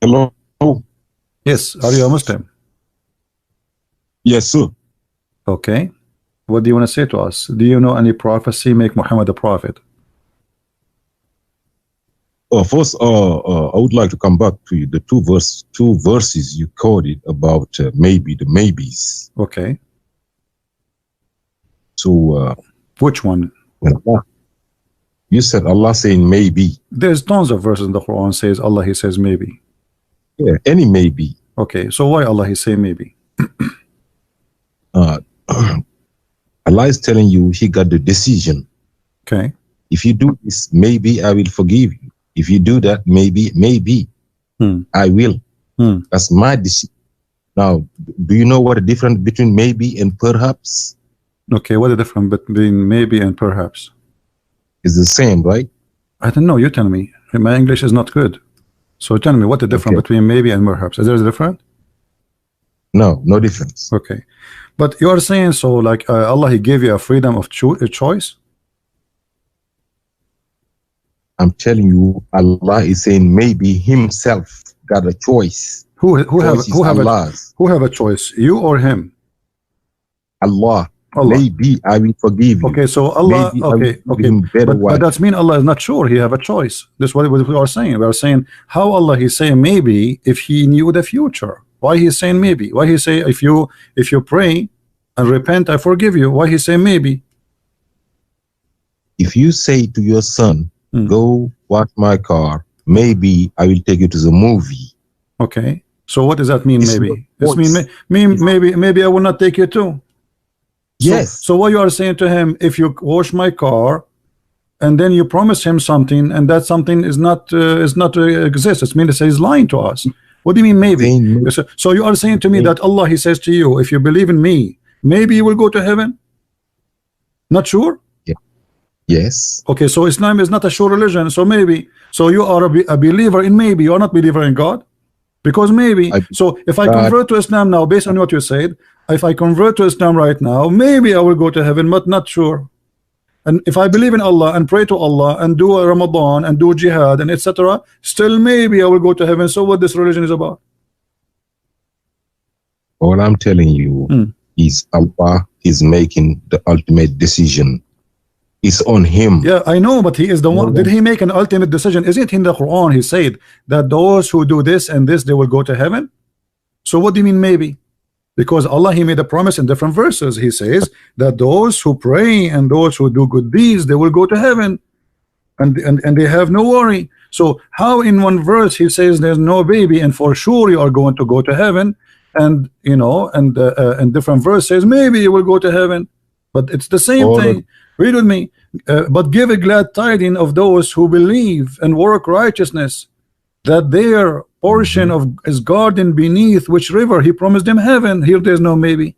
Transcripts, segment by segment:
Hello. Yes. Are you a Muslim? Yes, sir. Okay. What do you want to say to us? Do you know any prophecy make Muhammad a prophet? First, I would like to come back to the two verses you quoted about maybe the maybes. Okay. So, which one? You said Allah saying maybe. There's tons of verses in the Quran says Allah. He says maybe. Yeah, any maybe. Okay. So why Allah he say maybe? Allah is telling you He got the decision. Okay. If you do this, maybe I will forgive you. If you do that, maybe I will. That's my decision. Now, do you know what the difference between maybe and perhaps? Okay, what the difference between maybe and perhaps? It's the same, right? I don't know. You tell me. My English is not good. So tell me what the difference between maybe and perhaps. Is there a difference? No, no difference. Okay. But you are saying so like Allah he gave you a freedom of choice? I'm telling you, Allah is saying maybe Himself got a choice. Who have a choice? You or Him? Allah. Maybe I will forgive you. Okay, so Allah. Okay. But that means Allah is not sure. He have a choice. This is what we are saying. We are saying how Allah He say maybe if He knew the future. Why He saying maybe? Why He say if you pray and repent, I forgive you? Why He say maybe? If you say to your son, go wash my car, maybe I will take you to the movie. Okay. So what does that mean? Maybe it mean maybe I will not take you too. Yes. So what you are saying to him, if you wash my car, and then you promise him something, and that something is not exist. It means he's lying to us. What do you mean maybe? So you are saying to me that Allah He says to you, if you believe in me, maybe you will go to heaven. Not sure. Yes. Okay, so Islam is not a sure religion. So maybe. So you are a believer in maybe. You are not a believer in God. Because maybe. So if I convert to Islam now, based on what you said, if I convert to Islam right now, maybe I will go to heaven, but not sure. And if I believe in Allah and pray to Allah and do a Ramadan and do jihad and etc., still maybe I will go to heaven. So what this religion is about? All I'm telling you is Allah is making the ultimate decision. It's on Him. Yeah, I know, but He is the one. Did He make an ultimate decision? Isn't in the Quran He said that those who do this and this, they will go to heaven? So what do you mean maybe? Because Allah He made a promise in different verses. He says that those who pray and those who do good deeds, they will go to heaven, and they have no worry. So how in one verse He says there's no baby and for sure you are going to go to heaven, and you know, and different verse says maybe you will go to heaven, but it's the same thing. Read with me. But give a glad tidings of those who believe and work righteousness, that their portion of is garden beneath which river He promised them heaven. Here there's no maybe.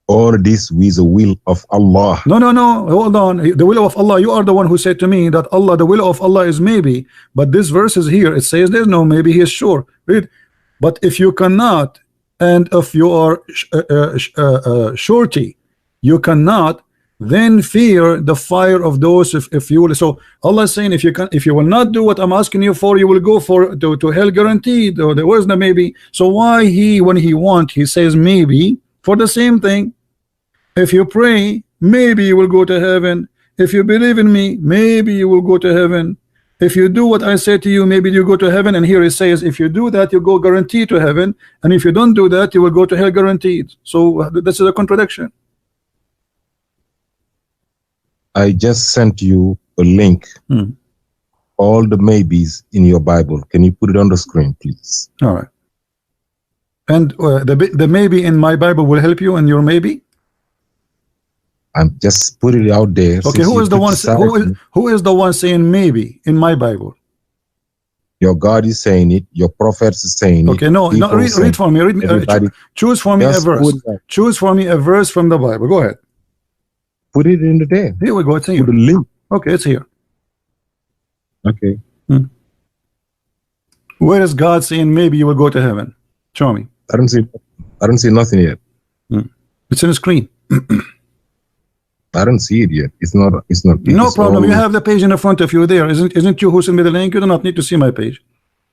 All this with the will of Allah. No, hold on. The will of Allah, you are the one who said to me that Allah, the will of Allah is maybe, but this verse is here, it says there's no maybe. He is sure. Read. But if you cannot, and if you are surety, you cannot, then fear the fire of those if you will. So Allah is saying if you will not do what I'm asking you for, you will go to hell guaranteed. Or there was no maybe. So why when he want, he says maybe for the same thing. If you pray, maybe you will go to heaven. If you believe in me, maybe you will go to heaven. If you do what I say to you, maybe you go to heaven. And here it says if you do that, you go guaranteed to heaven, and if you don't do that, you will go to hell guaranteed. So this is a contradiction. I just sent you a link. All the maybes in your Bible. Can you put it on the screen, please? All right. And the maybe in my Bible will help you in your maybe. I'm just putting it out there. Okay, who is the one saying maybe in my Bible? Your God is saying it. Your prophets is saying it. Okay, read for me. Choose for me a verse. Choose for me a verse from the Bible. Go ahead. Put it in the there. Here we go. It's here. Put the link. Okay, it's here. Okay. Where is God saying maybe you will go to heaven? Show me. I don't see nothing yet. It's in the screen. I don't see it yet. It's not. No problem. You have the page in the front of you there. Isn't you who sent me the link? You do not need to see my page.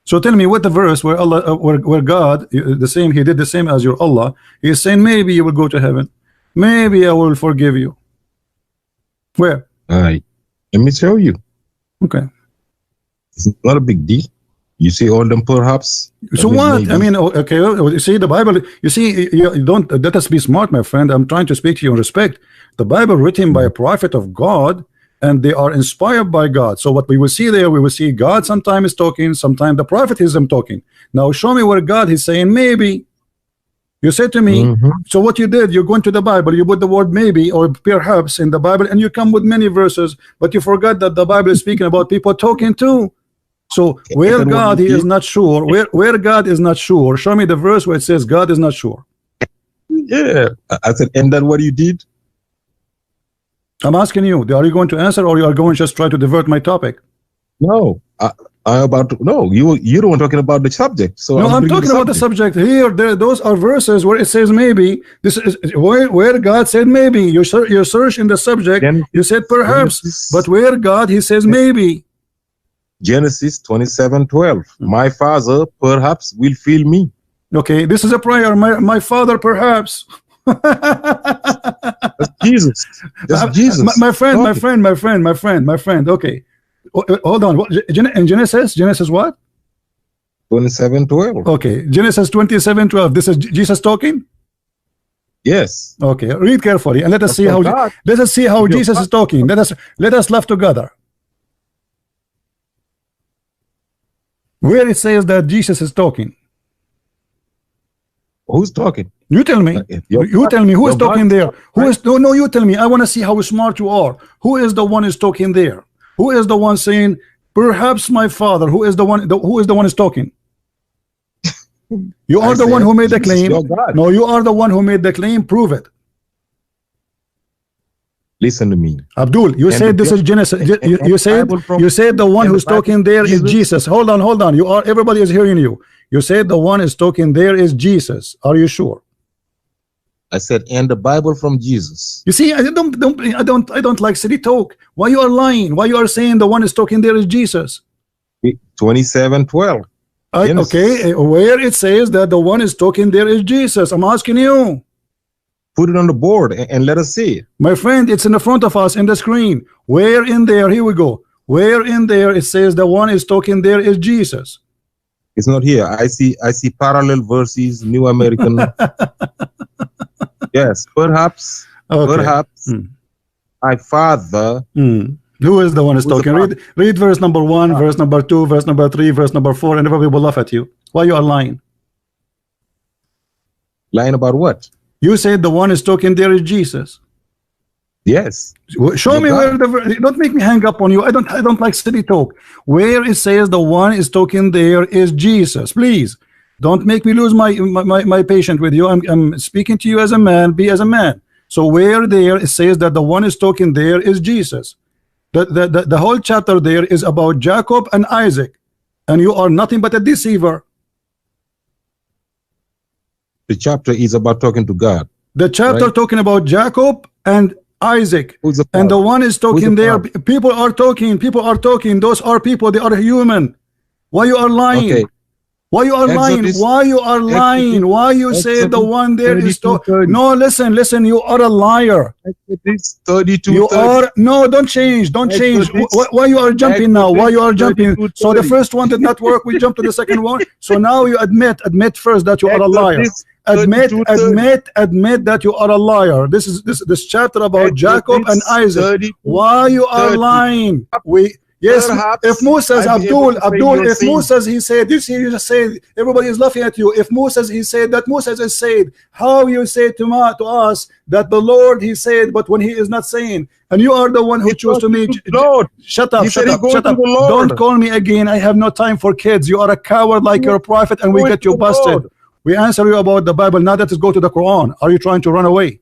So tell me what the verse where Allah, where God, the same, He did the same as your Allah. He is saying maybe you will go to heaven, maybe I will forgive you. Where? Let me show you. Okay. It's not a big deal. You see all them perhaps. So what? Maybe. I mean, okay. You see the Bible. You see, you don't. Let us be smart, my friend. I'm trying to speak to you in respect. The Bible written by a prophet of God, and they are inspired by God. So what we will see there, we will see God sometimes talking, sometimes the prophet is talking. Now show me where God is saying maybe. You said to me, so what you did, you go into the Bible, you put the word maybe or perhaps in the Bible, and you come with many verses, but you forgot that the Bible is speaking about people talking too. So where God, He is not sure, where God is not sure, show me the verse where it says God is not sure. Yeah, I said, and that what you did? I'm asking you, are you going to answer, or you are going to just try to divert my topic? No, you don't want talking about the subject. So no, I'm talking about the subject here. Those are verses where it says maybe. This is where God said maybe. You search in the subject, you said perhaps, but where God, He says maybe. Genesis 27:12. My father perhaps will feel me. Okay, this is a prayer. My father perhaps. That's Jesus. That's Jesus. My friend. Okay, hold on. In Genesis what? 27:12. Okay, Genesis 27:12. This is Jesus talking. Yes. Okay, read carefully and let us see how. Let us see how Jesus is talking. Let us laugh together. Where it says that Jesus is talking. Who's talking? You tell me. You tell me who is talking there. Who is no? You tell me. I want to see how smart you are. Who is the one is talking there? Who is the one saying perhaps my father? Who is the one? Who is the one is talking? You are the one who made the claim. No, you are the one who made the claim. Prove it. Listen to me, Abdul. You said this is Genesis. You said the one who's talking there is Jesus. Hold on. You are. Everybody is hearing you. You said the one is talking there is Jesus. Are you sure? I said, and the Bible from Jesus. You see, I don't like city talk. Why you are lying? Why you are saying the one is talking there is Jesus? 27:12. Okay, where it says that the one is talking there is Jesus. I'm asking you. Put it on the board and let us see it. My friend, it's in the front of us in the screen. Where in there? Here we go. Where in there it says the one is talking there is Jesus? It's not here. I see parallel verses, New American. Yes, perhaps. Okay. Perhaps. My father. Who is the one is talking? Read verse number 1, verse number 2, verse number 3, verse number 4, and everybody will laugh at you. Why you are lying? Lying about what? You said the one is talking there is Jesus. Yes. Show me where don't make me hang up on you. I don't like city talk. Where it says the one is talking there is Jesus. Please don't make me lose my patience with you. I'm speaking to you as a man. Be as a man. So where there it says that the one is talking there is Jesus. The whole chapter there is about Jacob and Isaac, and you are nothing but a deceiver. The chapter is about talking to God. The chapter talking about Jacob and Isaac, and the one is talking there. People are talking. Those are people. They are human. Why you are lying? Okay. Why you are lying? Why you are lying? Why you say the one there is talking? No, listen. You are a liar. 32. You are no. Don't change. Why you are jumping now? Why you are jumping? So the first one did not work. We jumped to the second one. So now you admit first that you are a liar. Admit that you are a liar. This chapter about Jacob and Isaac. Why you are lying? Yes, if Moses, Abdul, if Moses he said this, you just say everybody is laughing at you. If Moses he said that Moses is said, how you say to us that the Lord he said, but when he is not saying, and you are the one who chose to me. Shut up. Don't call me again. I have no time for kids. You are a coward like your prophet, and we get you busted. We answer you about the Bible. Now let us go to the Quran. Are you trying to run away?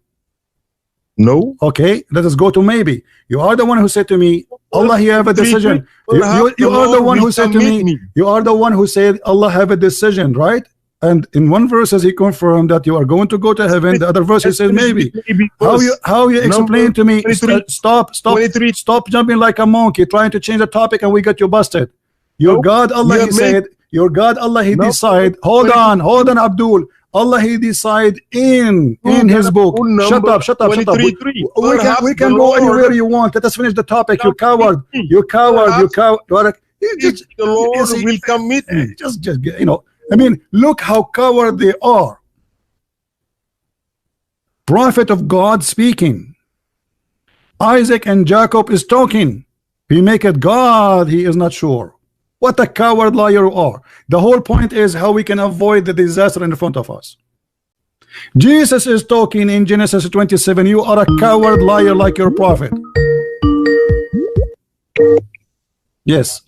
No. Okay, let us go to maybe. You are the one who said to me, Allah, he have a decision. You are the one who said to me, you are the one who said Allah have a decision, right? And in one verse he confirmed that you are going to go to heaven. The other verse he says maybe. How you explain to me? Stop jumping like a monkey, trying to change the topic, and we get you busted. Your God Allah, he said. Your God, Allah, He No, decide. Hold on, Abdul. Allah, He decide in His book. Shut up. We can go anywhere you want. Let us finish the topic. You coward. The Lord will commit me. Just you know. I mean, look how coward they are. Prophet of God speaking. Isaac and Jacob is talking. He make it God. He is not sure. What a coward liar you are. The whole point is how we can avoid the disaster in front of us. Jesus is talking in Genesis 27. You are a coward liar like your prophet. Yes.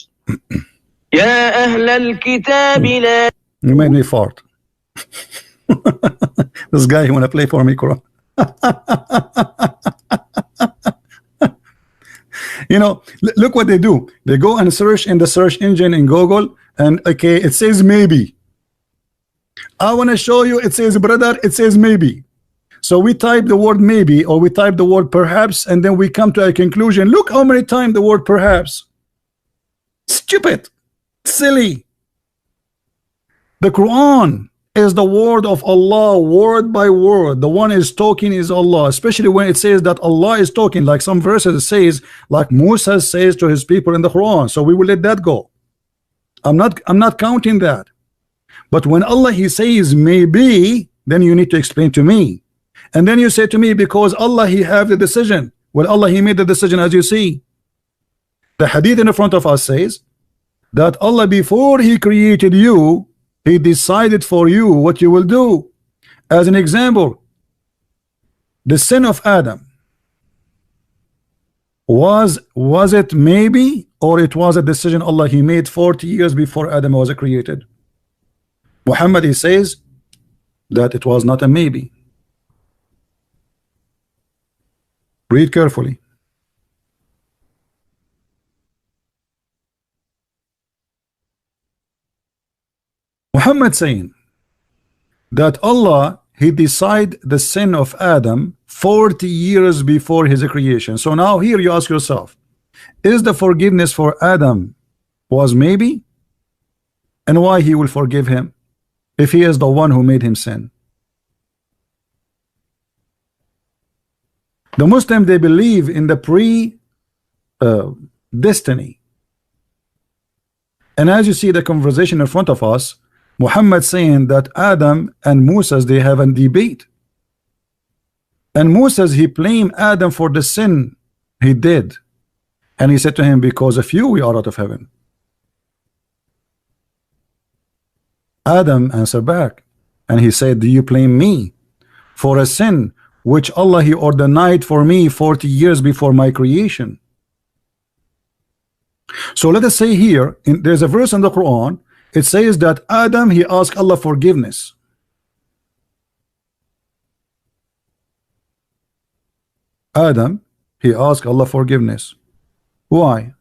يا أهل الكتاب لا. You made me fart. This guy, he wanna play for me, Quran. You know, look what they do. They go and search in the search engine in Google, and okay, it says maybe. I want to show you, it says brother, it says maybe. So we type the word maybe, or we type the word perhaps, and then we come to a conclusion. Look how many times the word perhaps. Stupid, silly. The Quran is the word of Allah, word by word. The one is talking is Allah, especially when it says that Allah is talking, like some verses it says, like Musa says to his people in the Quran. So we will let that go. I'm not counting that. But when Allah, He says maybe, then you need to explain to me. And then you say to me, because Allah, He have the decision. Well, Allah, He made the decision, as you see. The hadith in the front of us says that Allah, before He created you, He decided for you what you will do. As an example, the sin of Adam, was it maybe, or it was a decision Allah, He made 40 years before Adam was created? Muhammad, he says that it was not a maybe. Read carefully. Muhammad saying that Allah, He decide the sin of Adam 40 years before his creation. So now here you ask yourself, is the forgiveness for Adam was maybe? And why He will forgive him if he is the one who made him sin? The Muslim, they believe in the destiny. And as you see the conversation in front of us, Muhammad saying that Adam and Musa, they have a debate. And Musa, he blamed Adam for the sin he did. And he said to him, because of you we are out of heaven. Adam answered back, and he said, do you blame me for a sin which Allah, He ordained for me 40 years before my creation? So let us say here, there's a verse in the Quran, it says that Adam, he asked Allah forgiveness. Adam, he asked Allah forgiveness. Why?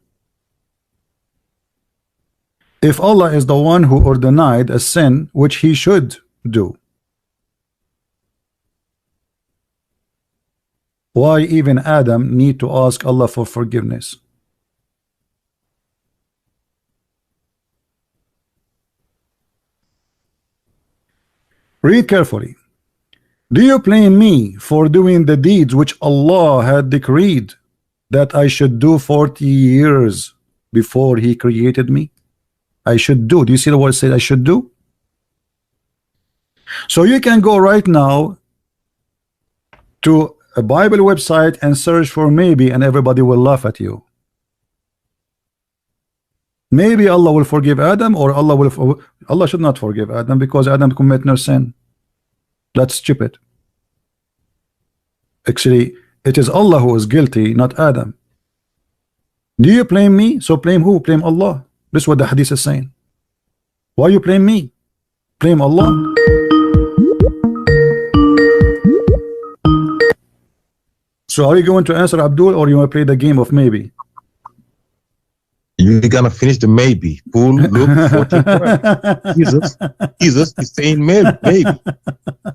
If Allah is the one who ordained a sin which He should do, why even Adam need to ask Allah for forgiveness? Read carefully. Do you blame me for doing the deeds which Allah had decreed that I should do 40 years before He created me? I should do. Do you see the word said I should do? So you can go right now to a Bible website and search for maybe, and everybody will laugh at you. Maybe Allah will forgive Adam, or Allah should not forgive Adam because Adam commit no sin. That's stupid. Actually, it is Allah who is guilty, not Adam. Do you blame me? So blame who? Blame Allah. This is what the hadith is saying. Why you blame me? Blame Allah. So are you going to answer Abdul, or you want to play the game of maybe? You're gonna finish the maybe. Pull Luke 14:12. Jesus is saying maybe.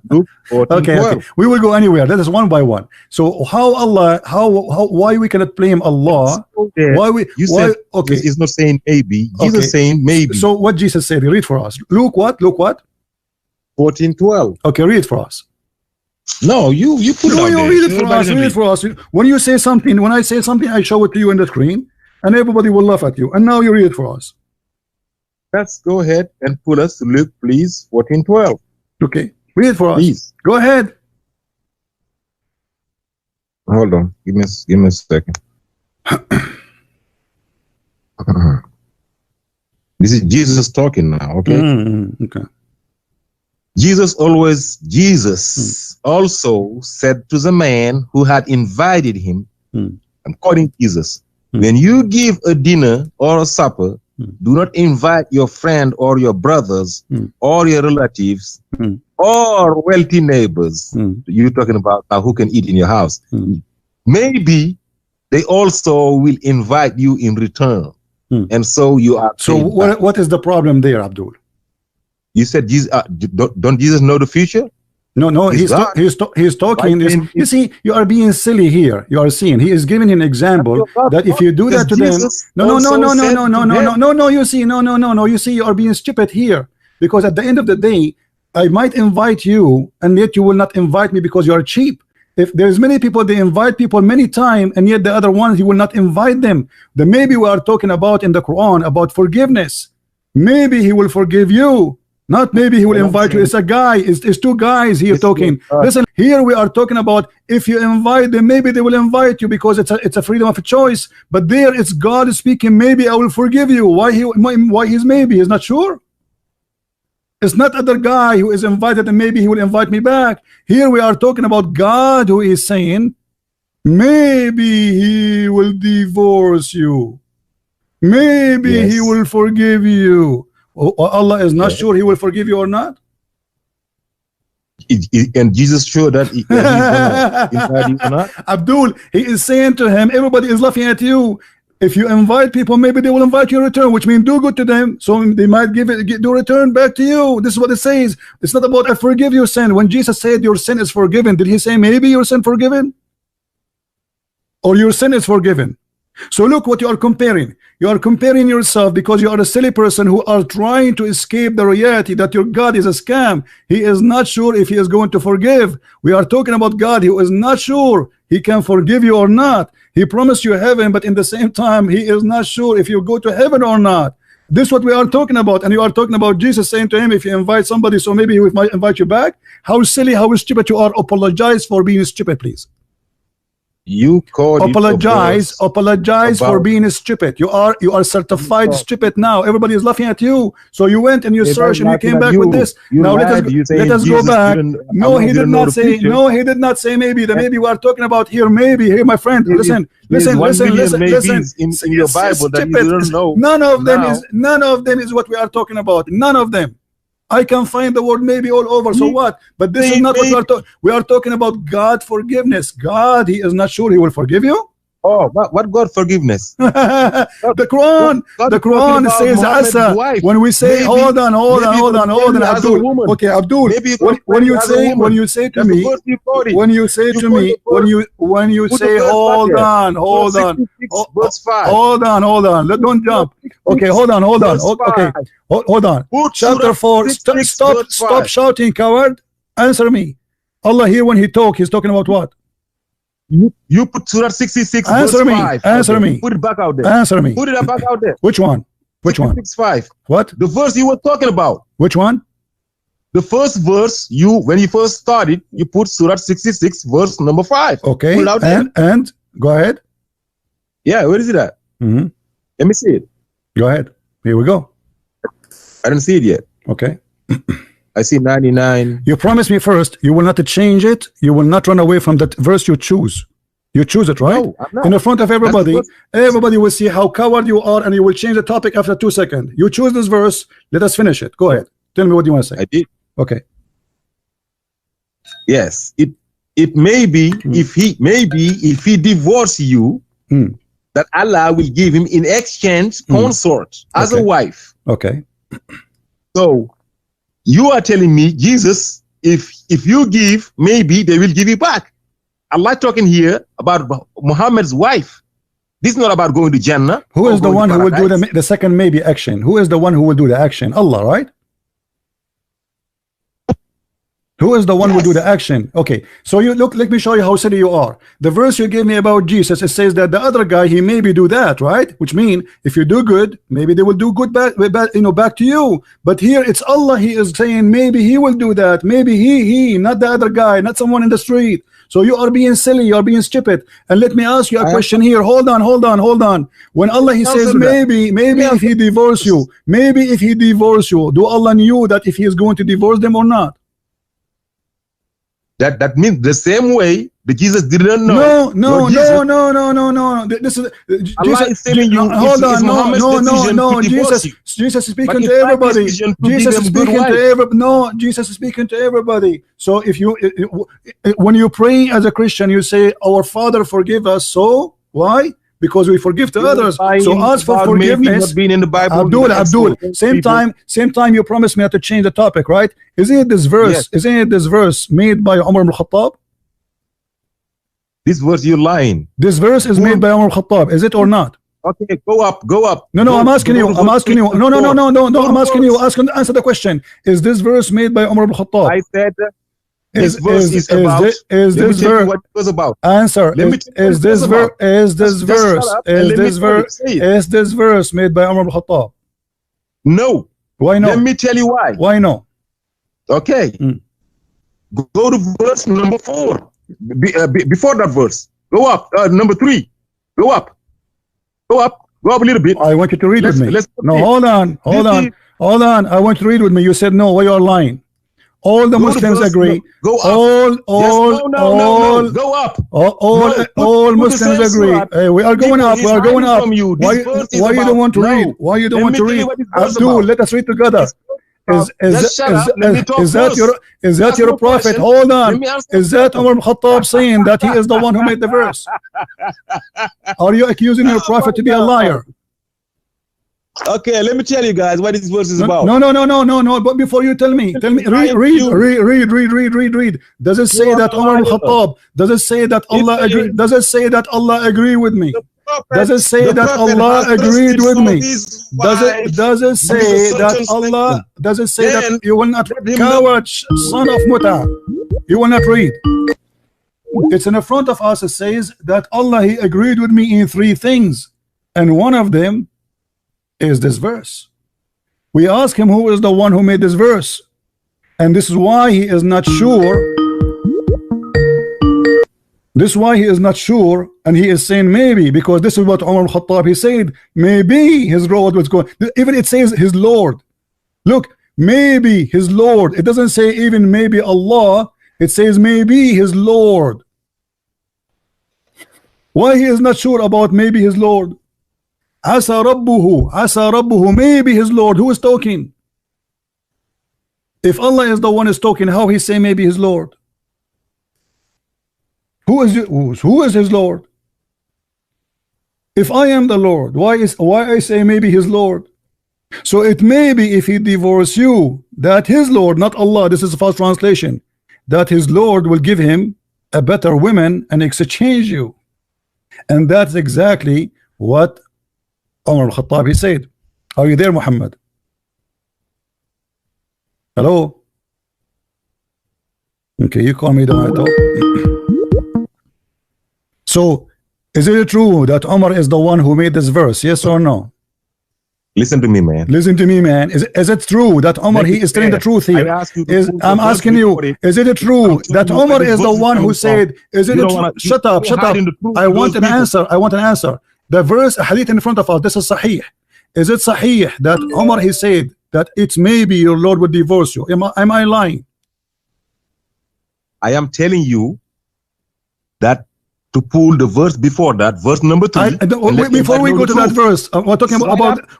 Luke 14:12. Okay. We will go anywhere. That is one by one. So how Allah, why we cannot blame Allah? Said okay, it's not saying maybe. Jesus saying maybe. So what Jesus said? Read for us. Luke what? Luke what? 14:12. Okay, read for us. No, you put it out there. Read it for us. Read it for us. When you say something, when I say something, I show it to you on the screen. And everybody will laugh at you. And now you read it for us. Let's go ahead and put us to Luke, please. 14:12. Okay. Read it for us. Please. Go ahead. Hold on. Give me a second. This is Jesus talking now, okay? Okay. Jesus also said to the man who had invited him, I'm quoting Jesus, when you give a dinner or a supper, do not invite your friend or your brothers or your relatives or wealthy neighbors. You're talking about who can eat in your house. Maybe they also will invite you in return. And so you are. So what is the problem there, Abdul? You said Jesus, don't Jesus know the future? No, he's talking. You see, you are being silly here. You are seeing he is giving an example that if you do that to them, no. You see, no. You see, you are being stupid here because at the end of the day, I might invite you, and yet you will not invite me because you are cheap. If there's many people, they invite people many times, and yet the other ones he will not invite them. The maybe we are talking about in the Quran about forgiveness. Maybe he will forgive you. Not maybe he will invite you. It's a guy. It's two guys here talking. Listen, here we are talking about if you invite them, maybe they will invite you because it's a freedom of choice. But there it's God speaking. Maybe I will forgive you. Why he's maybe? He's not sure. It's not other guy who is invited and maybe he will invite me back. Here we are talking about God who is saying maybe he will divorce you. Maybe he will forgive you. Allah is not sure he will forgive you or not. And Jesus sure that he's gonna invite you or not? Abdul, he is saying to him, everybody is laughing at you. If you invite people, maybe they will invite you in return, which means do good to them, so they might do return back to you. This is what it says. It's not about I forgive your sin. When Jesus said your sin is forgiven, did he say maybe your sin forgiven? Or your sin is forgiven? So look what you are comparing. You are comparing yourself because you are a silly person who are trying to escape the reality that your God is a scam. He is not sure if he is going to forgive. We are talking about God who is not sure he can forgive you or not. He promised you heaven, but in the same time he is not sure if you go to heaven or not. This is what we are talking about. And you are talking about Jesus saying to him, if you invite somebody, so maybe he might invite you back. How silly, how stupid you are. Apologize for being stupid, please. You called apologize for being stupid. You are certified stupid now. Everybody is laughing at you. So you went and you searched and you came back with this. Now let us go back. No, he did not say. No, he did not say maybe. The maybe we are talking about here. Maybe. Hey, my friend, listen. In your Bible that you don't know. None of them is what we are talking about. None of them. I can find the word maybe all over. So what? But this is not what we are talking. We are talking about God forgiveness. God, he is not sure he will forgive you. Oh, what God forgiveness? The Quran says Asa. When we say hold on, Abdul. Okay, Abdul. When you say to me, when you say hold on. Hold on. Don't jump. Okay, hold on. Okay, hold on. Chapter 4. Stop shouting, coward. Answer me. Allah here when he he's talking about what? You put Surah 66 answer me. 5. Answer me. Put it back out there. Answer me. Put it back out there. Which one? 5. What? The verse you were talking about. Which one? The first verse when you first started, you put Surah 66 verse number 5. Okay. Put it out there. And go ahead. Yeah, where is it at? Let me see it. Go ahead. Here we go. I don't see it yet. Okay. I see 99. You promised me first you will not change it. You will not run away from that verse you choose. You choose it, right? No, I'm not. In the front of everybody. Everybody will see how coward you are, and you will change the topic after 2 seconds. You choose this verse. Let us finish it. Go ahead. Tell me what you want to say. I did. Okay. Yes. It may be if he divorce you, that Allah will give him in exchange consort as a wife. Okay. So you are telling me, Jesus, if you give, maybe they will give you back. Allah talking here about Muhammad's wife. This is not about going to Jannah. Who is the one who will do the second maybe action? Who is the one who will do the action? Allah, right? Who is the one who will do the action? Okay, so you look, let me show you how silly you are. The verse you gave me about Jesus, it says that the other guy, he maybe do that, right? Which means if you do good, maybe they will do good back, back to you. But here it's Allah, he is saying maybe he will do that. Maybe he, not the other guy, not someone in the street. So you are being silly, you are being stupid. And let me ask you a question here. Hold on. When Allah, he says maybe if he divorce you, do Allah knew that if he is going to divorce them or not? That means the same way that Jesus didn't know. No. This is Allah is telling you. Hold on. No. Jesus is speaking to everybody. Jesus is speaking to everybody. No, Jesus is speaking to everybody. So if you, when you pray as a Christian, you say, "Our Father, forgive us." So why? Because we forgive to others. So ask for forgiveness. Been in the Bible, Abdul. Same time you promised me to change the topic, right? Isn't it this verse? Yes. Isn't it this verse made by Umar ibn Khattab? This verse, you're lying. This verse is made by Umar ibn Khattab. Is it or not? Okay, go up. No, I'm asking you. No, I'm asking you. Answer the question. Is this verse made by Umar ibn Khattab? I said this verse is about. Is this verse what it was about? Answer. Is this verse made by Umar ibn Khattab? No. Why no? Let me tell you why. Why no? Okay. Go to verse number 4. Before that verse, go up. Number 3. Go up a little bit. I want you to read with me. No, hold on. I want you to read with me. You said no. Why you are lying? All the Muslims agree. Go up. No. Go up. All Muslims agree. Hey, we are going up. Why you don't want to read? Why you don't want to read? Abdul, let us read together. Is that your prophet? Hold on. Is that Umar ibn Khattab saying that he is the one who made the verse? Are you accusing your prophet to be a liar? Okay, let me tell you guys what this verse is about. No. But before you tell me, read. Does it say that Umar ibn Khattab? Does it say that Allah agree? Does it say that Allah agree with me? Does it say that Allah agreed with me? Does it say that Allah? Does it say that you will not coward son of Muta? You will not read. It's in the front of us. It says that Allah, he agreed with me in 3 things, and one of them is this verse. We ask him who is the one who made this verse, and this is why he is not sure. This is why he is not sure, and he is saying maybe, because this is what Umar al-Khattab, he said maybe his Lord was going. Even it says his Lord. Look, maybe his Lord. It doesn't say even maybe Allah. It says maybe his Lord. Why he is not sure about maybe his Lord? Asa Rabbuhu, maybe his Lord. Who is talking? If Allah is the one who is talking, how he say maybe his Lord? Who is his Lord? If I am the Lord, why I say maybe his Lord? So it may be if he divorce you, that his Lord, not Allah, this is a false translation, that his Lord will give him a better woman and exchange you. And that's exactly what Umar al-Khattab, he said. Are you there, Muhammad? Hello? Okay, you call me the night. So, is it true that Umar is the one who made this verse? Yes or no? Listen to me, man. Listen to me, man. Is it true that Umar, he is telling the truth here? I'm asking you, is it true that Umar is the one who said, is it true? Shut up. I want an answer. The verse, hadith in front of us, this is sahih. Is it sahih that Umar, he said that it's maybe your Lord would divorce you? Am I lying? I am telling you that to pull the verse before that, verse number 3. Before we go to that verse,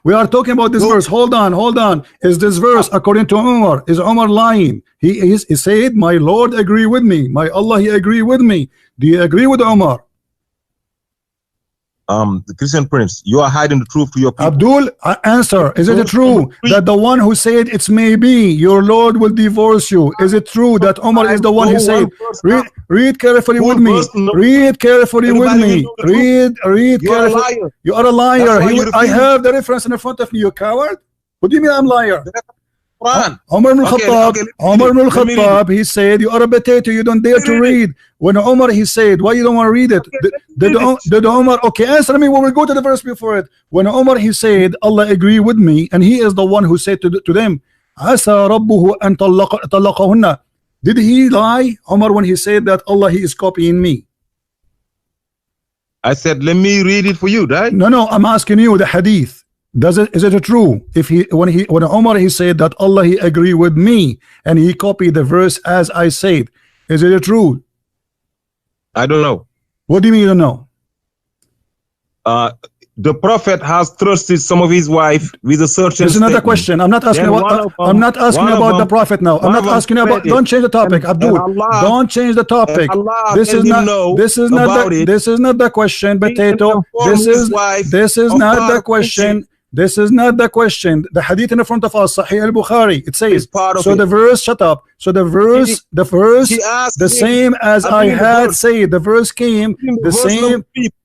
we are talking about this verse. Hold on. Is this verse according to Umar? Is Umar lying? He said, my Lord agree with me. My Allah, he agree with me. Do you agree with Umar? the Christian Prince, you are hiding the truth to your people. Abdul, answer. Is it true that the one who said it's maybe your Lord will divorce you? Is it true that Omar is the one who said? Read carefully with me. Read carefully with me. Read carefully. You are a liar. I have the reference in front of me. You coward. What do you mean I'm liar? Umar ibn al-Khattab, he said, you are a potato, you don't dare to read. When Umar, he said, why you don't want to read it? Did Umar, okay, answer me when we go to the verse before it. When Umar, he said, Allah agree with me, and he is the one who said to them, Asa rabbuhu an talaqahunna. Did he lie, Umar, when he said that Allah, he is copying me? I said, let me read it for you, right? No, I'm asking you the hadith. Is it true if when Umar he said that Allah he agree with me and he copied the verse as I said, is it true? I don't know. What do you mean you don't know? The prophet has trusted some of his wife with a certain. This is another question. I'm not asking about. I'm not asking about the prophet now. I'm not asking about. Don't change the topic, Abdul. Don't change the topic. This is not. This is not. This is not the question, potato. This is not the question. This is not the question. The hadith in front of us, Sahih al-Bukhari, it says, so the verse, shut up. So the verse, the same as I had said, the verse came, the same.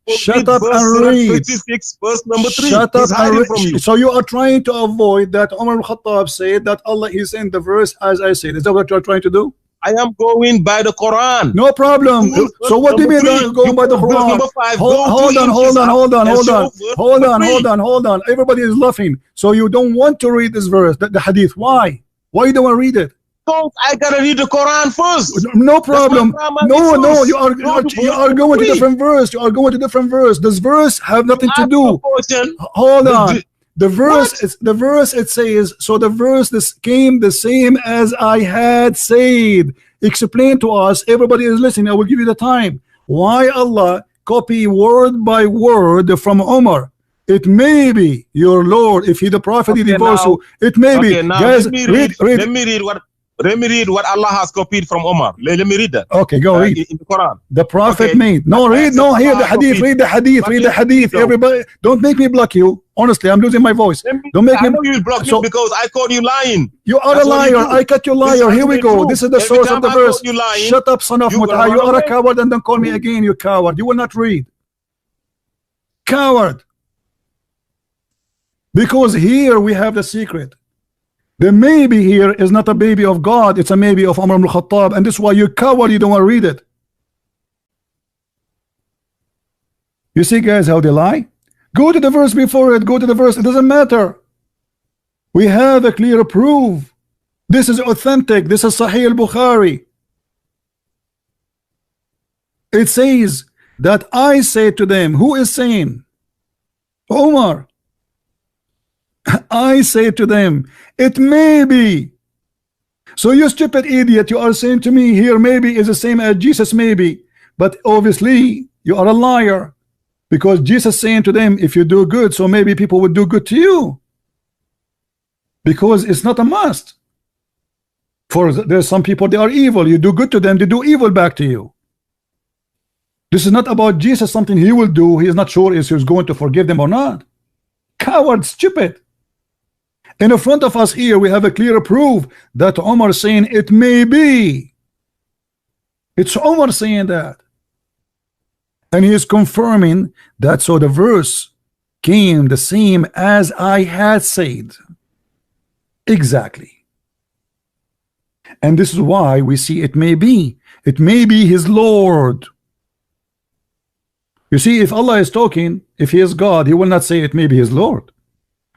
Shut up and read. Shut up and read. So you are trying to avoid that Umar al-Khattab said that Allah is in the verse as I said. Is that what you are trying to do? I am going by the Quran. No problem. So what do you mean going by the Quran? Hold on. Everybody is laughing. So you don't want to read this verse, the hadith. Why? Why you don't want to read it? Because I gotta read the Quran first. No problem. No. You are going to different verse. You are going to different verse. This verse have nothing to do. Hold on. The verse it says, so the verse this came the same as I had said. Explain to us, everybody is listening, I will give you the time. Why Allah copy word by word from Umar? It may be your Lord, if he the prophet he divorced you. It may be. Guys, let me read what Allah has copied from Umar. Let me read that. Okay, go read. In the Quran. The prophet made. No, read. No, here the hadith. Read the hadith. Read the hadith. Everybody, don't make me block you. Honestly, I'm losing my voice. Don't make me. I know you block me because I called you lying. You are a liar. I cut you liar. Here we go. This is the source of the verse. Shut up, son of Mutah. You are a coward, and don't call me again. You coward. You will not read. Coward. Because here we have the secret. The maybe here is not a baby of God, it's a maybe of Umar ibn al-Khattab, and this is why you coward, you don't want to read it. You see, guys, how they lie? Go to the verse before it, go to the verse, it doesn't matter. We have a clear proof. This is authentic, this is Sahih al-Bukhari. It says that I say to them, who is saying? Umar. I say to them, it may be. So you stupid idiot, you are saying to me here maybe is the same as Jesus maybe, but obviously you are a liar, because Jesus saying to them, if you do good, so maybe people would do good to you, because it's not a must. For there's some people, they are evil, you do good to them, they do evil back to you. This is not about Jesus, something he will do, he is not sure if he's going to forgive them or not. Coward, stupid. In front of us here we have a clear proof that Umar saying it may be. It's Umar saying that, and he is confirming that. So the verse came the same as I had said. Exactly. And this is why we see it may be his Lord. You see, if Allah is talking, if he is God, he will not say it may be his Lord.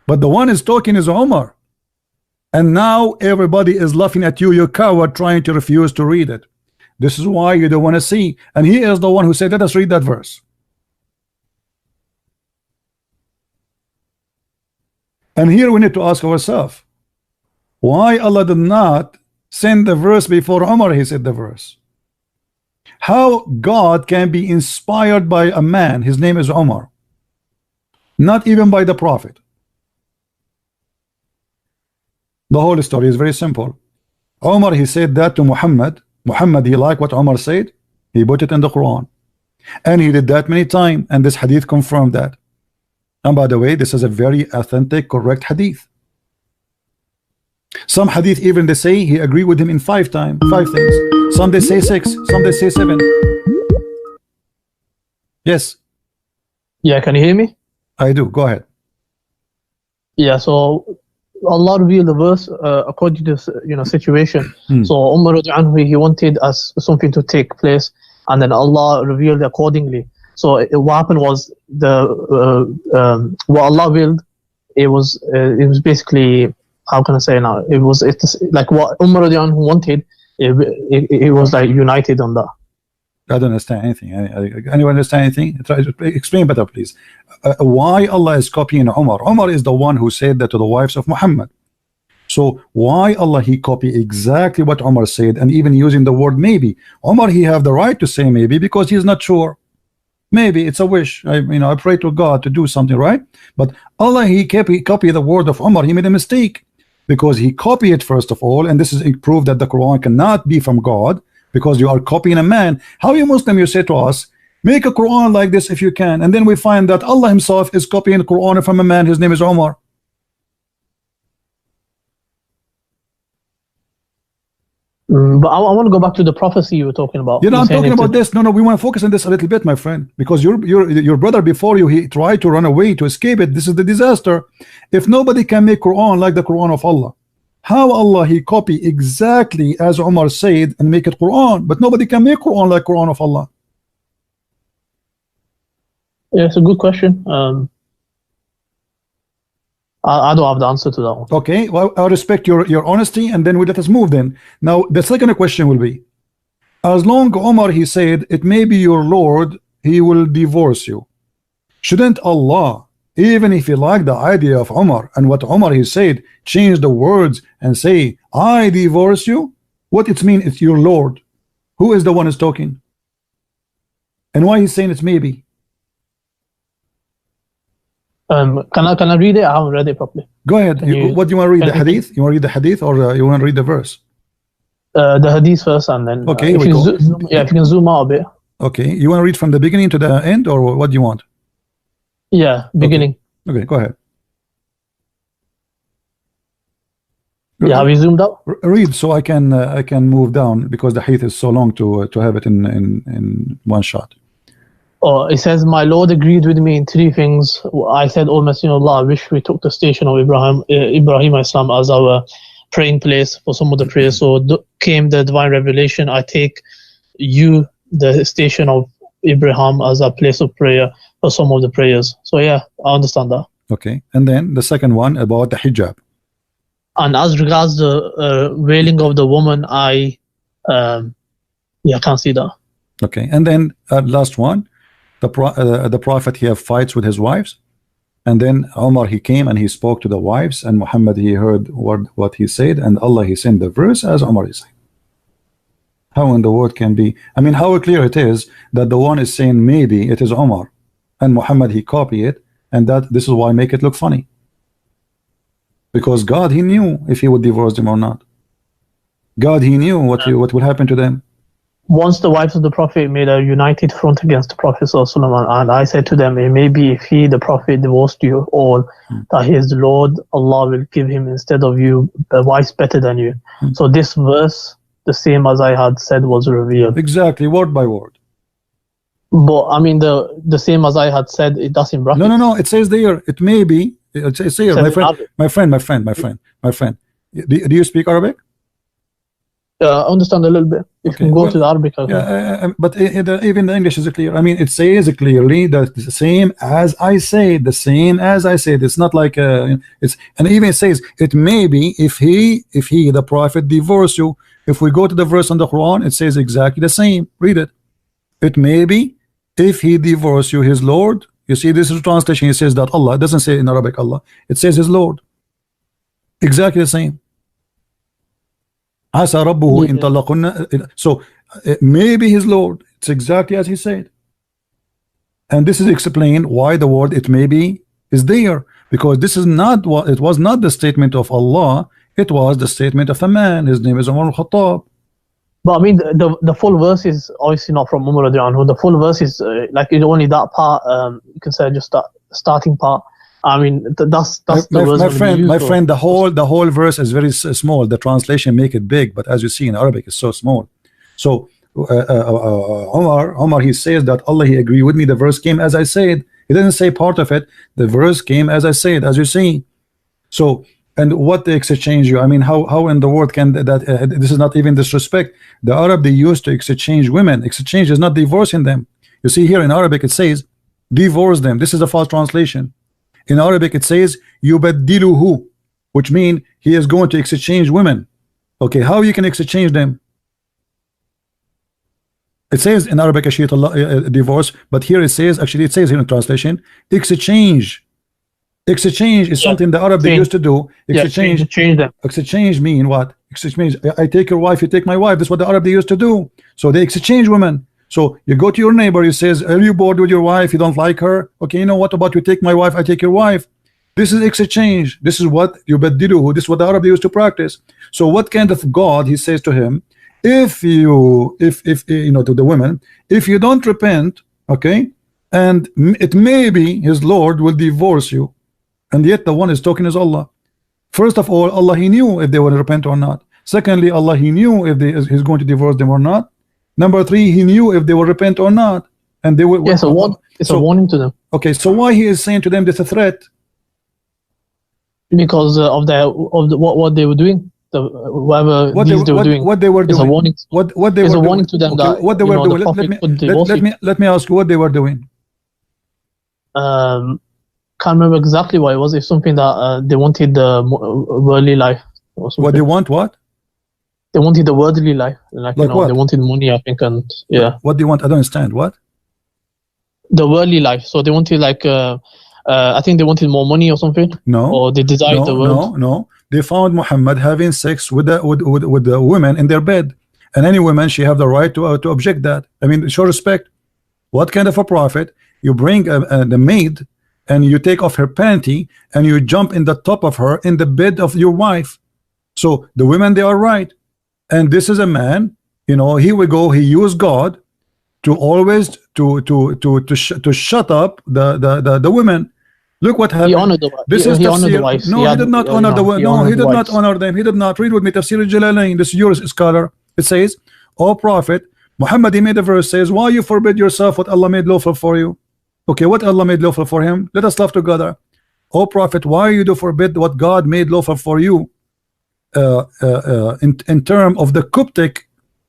But the one is talking is Umar. And now everybody is laughing at you, you coward, trying to refuse to read it. This is why you don't want to see. And he is the one who said, let us read that verse. And here we need to ask ourselves, why Allah did not send the verse before Umar he said the verse? How God can be inspired by a man, his name is Umar, not even by the prophet. The whole story is very simple. Umar he said that to Muhammad. Muhammad he liked what Umar said, he put it in the Quran. And he did that many times, and this hadith confirmed that. And by the way, this is a very authentic, correct hadith. Some hadith even they say he agreed with him in 5 times, 5 things. Some they say 6, some they say 7. Yes. Yeah, can you hear me? I do. Go ahead. Yeah, so Allah revealed the verse according to situation. So Umar anhu, he wanted something to take place, and then Allah revealed accordingly. So what happened was what Allah willed. It was basically, how can I say now? It's like what Umar anhu wanted. It was like united on that. I don't understand anything. Anyone understand anything? Try to explain better, please. Why Allah is copying Umar? Umar is the one who said that to the wives of Muhammad. So why Allah he copy exactly what Umar said, and even using the word maybe? Umar he have the right to say maybe because he's not sure. Maybe it's a wish. I pray to God to do something, right? But Allah he copy the word of Umar. He made a mistake because he copied it first of all, and this is a proof that the Quran cannot be from God. Because you are copying a man. How you Muslim you say to us, make a Quran like this if you can, and then we find that Allah himself is copying the Quran from a man, his name is Umar. But I want to go back to the prophecy you were talking about. I'm talking about this. No, we want to focus on this a little bit, my friend, because your brother before you, he tried to run away to escape it. This is the disaster. If nobody can make Quran like the Quran of Allah, how Allah he copy exactly as Umar said and make it Quran, but nobody can make Quran like Quran of Allah? Yeah, it's a good question. I don't have the answer to that one. Okay, well, I respect your honesty, and then we let us move then. Now the second question will be, as long Umar he said it may be your Lord, he will divorce you. Shouldn't Allah, even if he liked the idea of Umar and what Umar he said, change the words and say I divorce you? What it mean it's your Lord? Who is the one who's talking? And why he's saying it's maybe? Can I read it? I haven't read it properly. Go ahead. What do you want to read? The hadith? You want to read the hadith, or you want to read the verse? The hadith first, and then okay. If you can zoom out a bit. Okay. You want to read from the beginning to the end, or what do you want? Yeah, beginning. Okay, go ahead. Yeah, have you zoomed out? Read so I can move down, because the hadith is so long to have it in one shot. Oh, it says, my Lord agreed with me in 3 things. I said, O Messenger of Allah, I wish we took the station of Ibrahim Islam as our praying place for some of the prayers. So came the divine revelation. I take you, the station of Ibrahim, as a place of prayer for some of the prayers. So yeah, I understand that. Okay, and then the second one about the hijab. And as regards the wailing of the woman, I can't see that. Okay, and then last one. The Prophet he have fights with his wives, and then Umar he came and he spoke to the wives, and Muhammad he heard what he said, and Allah he sent the verse as Umar is saying. How in the world can be? I mean, how clear it is that the one is saying maybe it is Umar, and Muhammad he copy it, and that this is why I make it look funny. Because God he knew if he would divorce them or not. God he knew what will happen to them. Once the wives of the Prophet made a united front against the Prophet ﷺ, and I said to them, maybe if the Prophet divorced you all, that his Lord Allah will give him instead of you a wife better than you. So this verse, the same as I had said, was revealed. Exactly, word by word. But I mean, the same as I had said, it doesn't bracket. No, it says there, it may be, it says here, my friend. Do you speak Arabic? I understand a little bit. If you can go to the Arabic. But even the English is clear. I mean, it says clearly that the same as I say, the same as I said. It's not like it's, and even it says it may be if he the Prophet divorce you. If we go to the verse on the Quran, it says exactly the same. Read it. It may be if he divorce you, his Lord. You see, this is a translation. It says that Allah. It doesn't say in Arabic Allah. It says his Lord. Exactly the same. Asa rabbuhu in talaqunna. So maybe his Lord. It's exactly as he said. And this is explained why the word it may be is there, because this is not what it was, not the statement of Allah, it was the statement of a man. His name is Umar al-Khattab. But I mean, the full verse is obviously not from Umar radiallahu anhu. The full verse is like only that part. You can say just that starting part. I mean, that's the verse. My friend, the whole verse is very small. The translation make it big, but as you see in Arabic, it's so small. So Omar, he says that Allah, he agree with me. The verse came as I said. He didn't say part of it. The verse came as I said, as you see. So, and what they exchange you? I mean, how in the world can that? This is not even disrespect. The Arab, they used to exchange women. Exchange is not divorcing them. You see here in Arabic it says divorce them. This is a false translation. In Arabic it says yubaddiluhu, which means he is going to exchange women. Okay, how you can exchange them? It says in Arabic divorce, but here it says, actually it says here in translation, exchange. Exchange is something the Arab they used to do. Exchange, exchange mean what? Exchange. I take your wife, you take my wife. That's what the Arab they used to do. So they exchange women. So you go to your neighbor, you says, are you bored with your wife? You don't like her? Okay, you know what about you take my wife, I take your wife. This is exchange. This is what you baddiluhu. This is what the Arab used to practice. So what kind of God, he says to him, if you know, to the women, if you don't repent, okay, and it may be his Lord will divorce you. And yet the one is talking is Allah. First of all, Allah, he knew if they would repent or not. Secondly, Allah, he knew if he's going to divorce them or not. Number three, he knew if they will repent or not, and they will. Yes, it's a warning to them. Okay, so why he is saying to them this a threat? Because of what they were doing, what they were doing. What they were doing. It's a warning. What they were a warning to them that what they were doing. Let me ask you what they were doing. Can't remember exactly what it was. It's something that they wanted the worldly life. Or what they want? What? They wanted the worldly life, like you know, what? They wanted money, I think, and yeah. What do you want? I don't understand. What? The worldly life. So they wanted like, I think they wanted more money or something. No. Or they desired the world. No. They found Muhammad having sex with the women in their bed, and any woman, she have the right to object that. I mean, show respect. What kind of a prophet? You bring the maid, and you take off her panty, and you jump in the top of her in the bed of your wife. So the women, they are right. And this is a man, you know, here we go, he used God to always to shut up the women. Look what happened. He honored the wife. This is honored the wives. No, he did not honor the women. No, he did not honor them. He did not. Read with me Tafsir al-Jalalain. This is your scholar. It says, O Prophet Muhammad, he made a verse says, why you forbid yourself what Allah made lawful for you? Okay, what Allah made lawful for him? Let us love together. O Prophet, why you do forbid what God made lawful for you? In term of the Coptic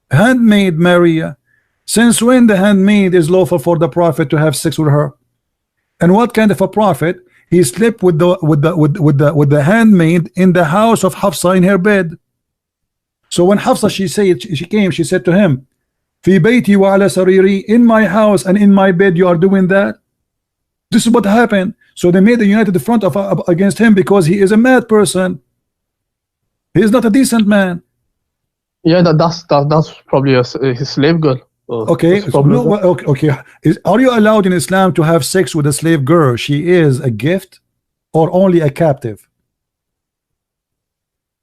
handmaid Maria, since when the handmaid is lawful for the Prophet to have sex with her? And what kind of a prophet? He slept with the handmaid in the house of Hafsa in her bed. So when Hafsa she said to him, "Fi bayti wa ala sariri," in my house and in my bed you are doing that. This is what happened. So they made a united front against him because he is a mad person. He is not a decent man. Yeah, that's probably his slave girl. Okay, okay. Are you allowed in Islam to have sex with a slave girl? She is a gift or only a captive?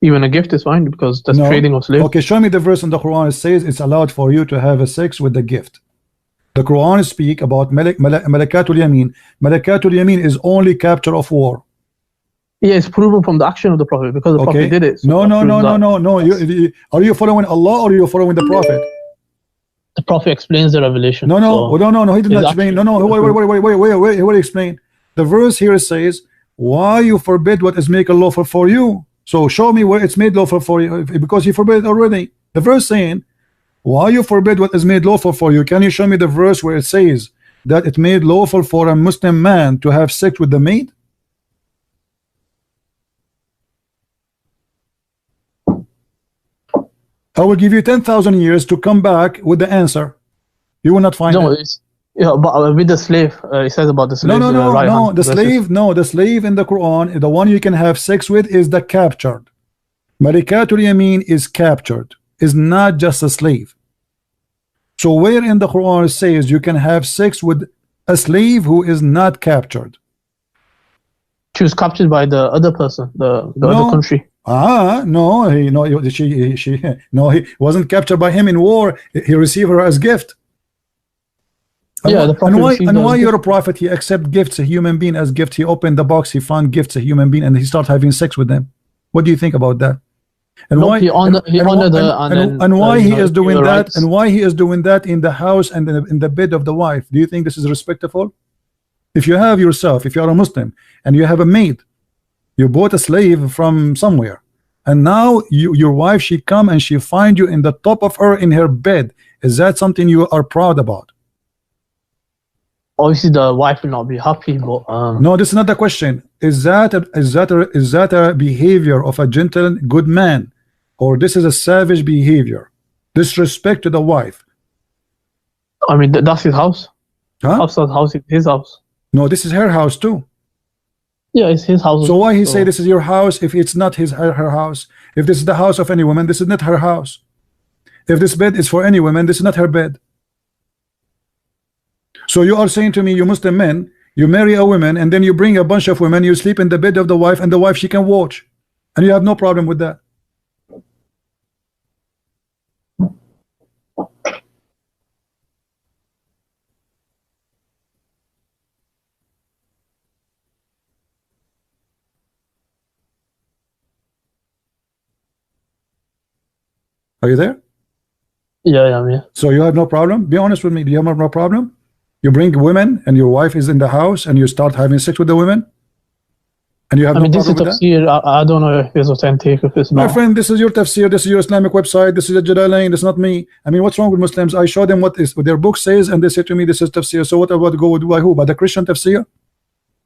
Even a gift is fine because that's trading of slaves. Okay, show me the verse in the Quran. It says it's allowed for you to have a sex with a gift. The Quran speak about Malakatul Yamin. Malakatul Yamin is only capture of war. Yeah, it's proven from the action of the Prophet because the Prophet did it. So no. Are you following Allah or are you following the Prophet? The Prophet explains the revelation. No. He did not explain. Wait. He will explain. The verse here says, "Why you forbid what is made lawful for you?" So show me where it's made lawful for you, because you forbid it already. The verse saying, "Why you forbid what is made lawful for you?" Can you show me the verse where it says that it made lawful for a Muslim man to have sex with the maid? I will give you 10,000 years to come back with the answer. You will not find it. But with the slave, it says about the slave. No. The slave in the Quran, the one you can have sex with is the captured. Malikatul Yamin is captured, is not just a slave. So where in the Quran it says you can have sex with a slave who is not captured? She was captured by the other person, the other country. No, he wasn't captured by him in war. He received her as gift. Yeah, and why your prophet, he accept gifts, a human being as gift? He opened the box, he found gifts, a human being, and he started having sex with them. What do you think about that? And why he honored and why he is doing that, and why he is doing that in the house and in the bed of the wife? Do you think this is respectful? If you have yourself, if you are a Muslim and you have a maid, you bought a slave from somewhere, and now your wife, she come and she find you in the top of her in her bed. Is that something you are proud about? Obviously the wife will not be happy, but no, this is not the question. Is that a behavior of a gentle good man, or this is a savage behavior, disrespect to the wife? I mean, that's his house. Hafsa's house is his house. No, this is her house too. Yeah, it's his house. So why he say this is your house if it's not her house? If this is the house of any woman, this is not her house. If this bed is for any woman, this is not her bed. So you are saying to me, you Muslim men, you marry a woman and then you bring a bunch of women, you sleep in the bed of the wife, and the wife, she can watch, and you have no problem with that. Are you there? Yeah, I'm here. So you have no problem? Be honest with me. Do you have no problem? You bring women and your wife is in the house and you start having sex with the women, and you have no problem with that? This is tafsir. I don't know if it's authentic, if it's not. My friend, this is your tafsir, this is your Islamic website, this is a Jalalain, this is not me. I mean, what's wrong with Muslims? I show them what their book says, and they say to me this is tafsir. So what about go by who? By the Christian tafsir?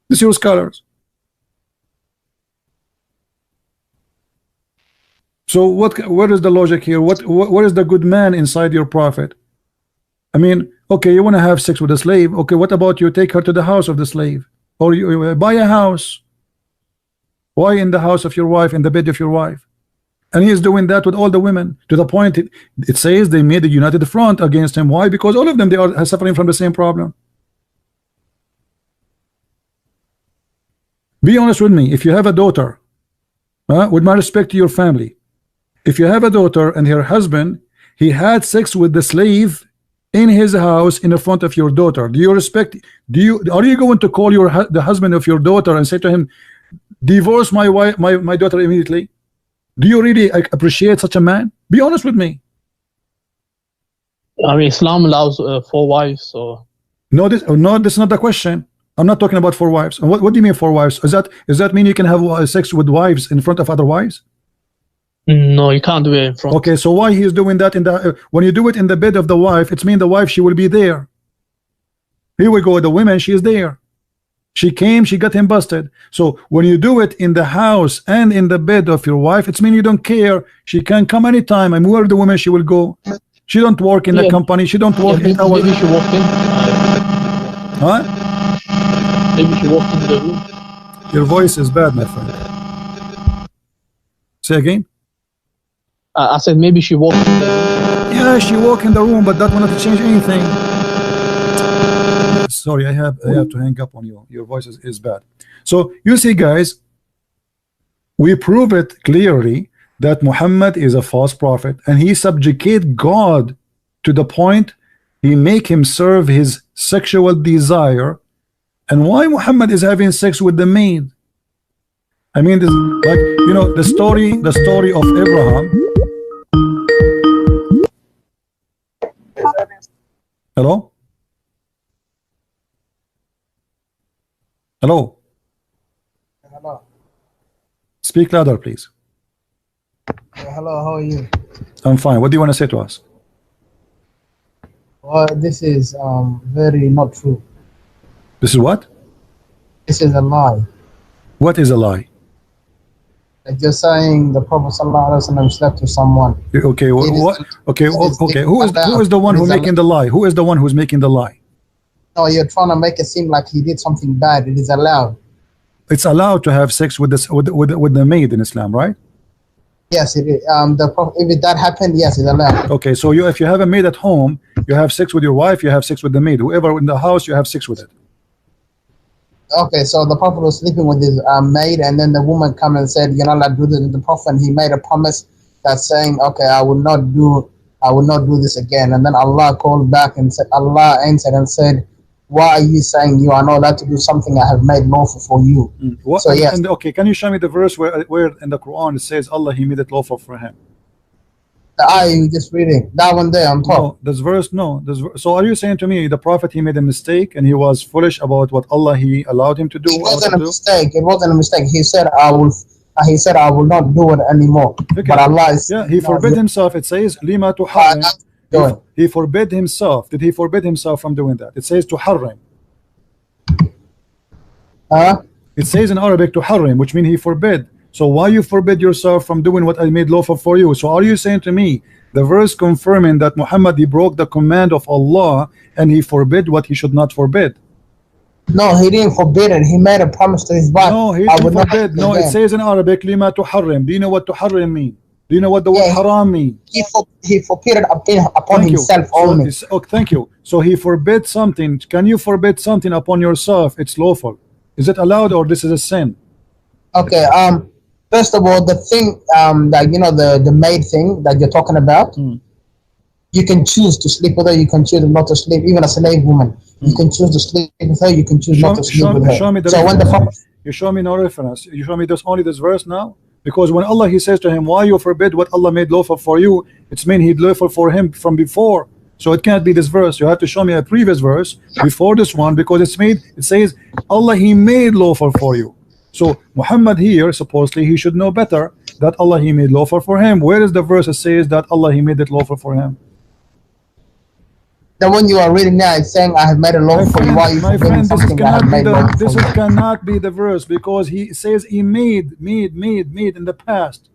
This is your scholars. So what is the logic here? What is the good man inside your prophet? I mean, okay, you want to have sex with a slave. Okay, what about you take her to the house of the slave, or you buy a house? Why in the house of your wife, in the bed of your wife? And he is doing that with all the women, to the point it says they made a united front against him. Why? Because all of them, they are suffering from the same problem. Be honest with me. If you have a daughter, with my respect to your family, if you have a daughter and her husband, he had sex with the slave in his house in the front of your daughter, do you respect? Are you going to call the husband of your daughter and say to him, divorce my wife, my daughter immediately? Do you really appreciate such a man? Be honest with me. I mean, Islam allows 4 wives, so no, this is not the question. I'm not talking about 4 wives. And what do you mean 4 wives? Does that mean you can have sex with wives in front of other wives? No, you can't do it in front. Okay, so why he is doing that in the when you do it in the bed of the wife? It's mean the wife, she will be there. Here we go. The woman, she is there. She came, she got him busted. So when you do it in the house and in the bed of your wife, it's mean you don't care. She can come anytime, and where the woman, she will go. She don't work in the company. She don't work in our. Maybe she walked in. Huh? Maybe she walked into the room. Your voice is bad, my friend. Say again. I said maybe she walked in the room. Yeah, she walked in the room, but that will not change anything. Sorry, I have to hang up on you. Your voice is bad. So you see, guys, we prove it clearly that Muhammad is a false prophet, and he subjugate God to the point he make him serve his sexual desire. And why Muhammad is having sex with the maid? I mean, this, like, you know, the story of Abraham. Hello? Hello? Hello. Speak louder, please. Hello, how are you? I'm fine. What do you want to say to us? Well, this is very not true. This is what? This is a lie. What is a lie? Like you're saying the Prophet ﷺ slept with someone. Okay, what? Okay, okay. Who is the one who's making the lie? Who is the one who's making the lie? No, you're trying to make it seem like he did something bad. It is allowed. It's allowed to have sex with this with the maid in Islam, right? Yes, it is. If that happened, yes, it's allowed. Okay, so if you have a maid at home, you have sex with your wife, you have sex with the maid. Whoever in the house, you have sex with it. Okay, so the Prophet was sleeping with his maid, and then the woman come and said, "You're not allowed to do this." And the Prophet, and he made a promise that saying, "Okay, I will not do this again." And then Allah called back and said, Allah answered and said, "Why are you saying you are not allowed to do something I have made lawful for you?" What, so yes. And, okay, can you show me the verse where in the Quran it says Allah He made it lawful for him? The ayah you just reading, that one there on top. No, this verse, no. So are you saying to me the Prophet he made a mistake and he was foolish about what Allah He allowed him to do? It wasn't a mistake. It wasn't a mistake. He said, "I will." He said, "I will not do it anymore." Okay. But Allah is. Yeah, he forbid himself. It says, "Lima tuharrim." He forbid himself. Did he forbid himself from doing that? It says to harrim. It says in Arabic to harrim, which means he forbid. So why you forbid yourself from doing what I made lawful for you? So are you saying to me the verse confirming that Muhammad he broke the command of Allah and he forbid what he should not forbid? No, he didn't forbid it. He made a promise to his wife. No, he didn't forbid. No, it says in Arabic lima tuharrim. Do you know what tuharrim mean? Do you know what the word haram mean? He forbid it upon himself only. Thank you. So he forbid something. Can you forbid something upon yourself? It's lawful. Is it allowed or this is a sin? Okay. First of all, the thing that you know the maid thing that you're talking about, you can choose to sleep with her. You can choose not to sleep. Even a slave woman, you can choose to sleep with her. You can choose not to sleep with her. Show me the so when the you show me no reference. You show me only this verse now. Because when Allah he says to him, "Why you forbid what Allah made lawful for you?" It's mean He lawful for him from before. So it can't be this verse. You have to show me a previous verse before this one because it says Allah He made lawful for you. So Muhammad here supposedly he should know better that Allah He made lawful for him. Where is the verse that says that Allah He made it lawful for him? The one you are reading now is saying, "I have made a law for you." Why you forbidding something I have made lawful for you? Cannot be the verse because he says he made in the past.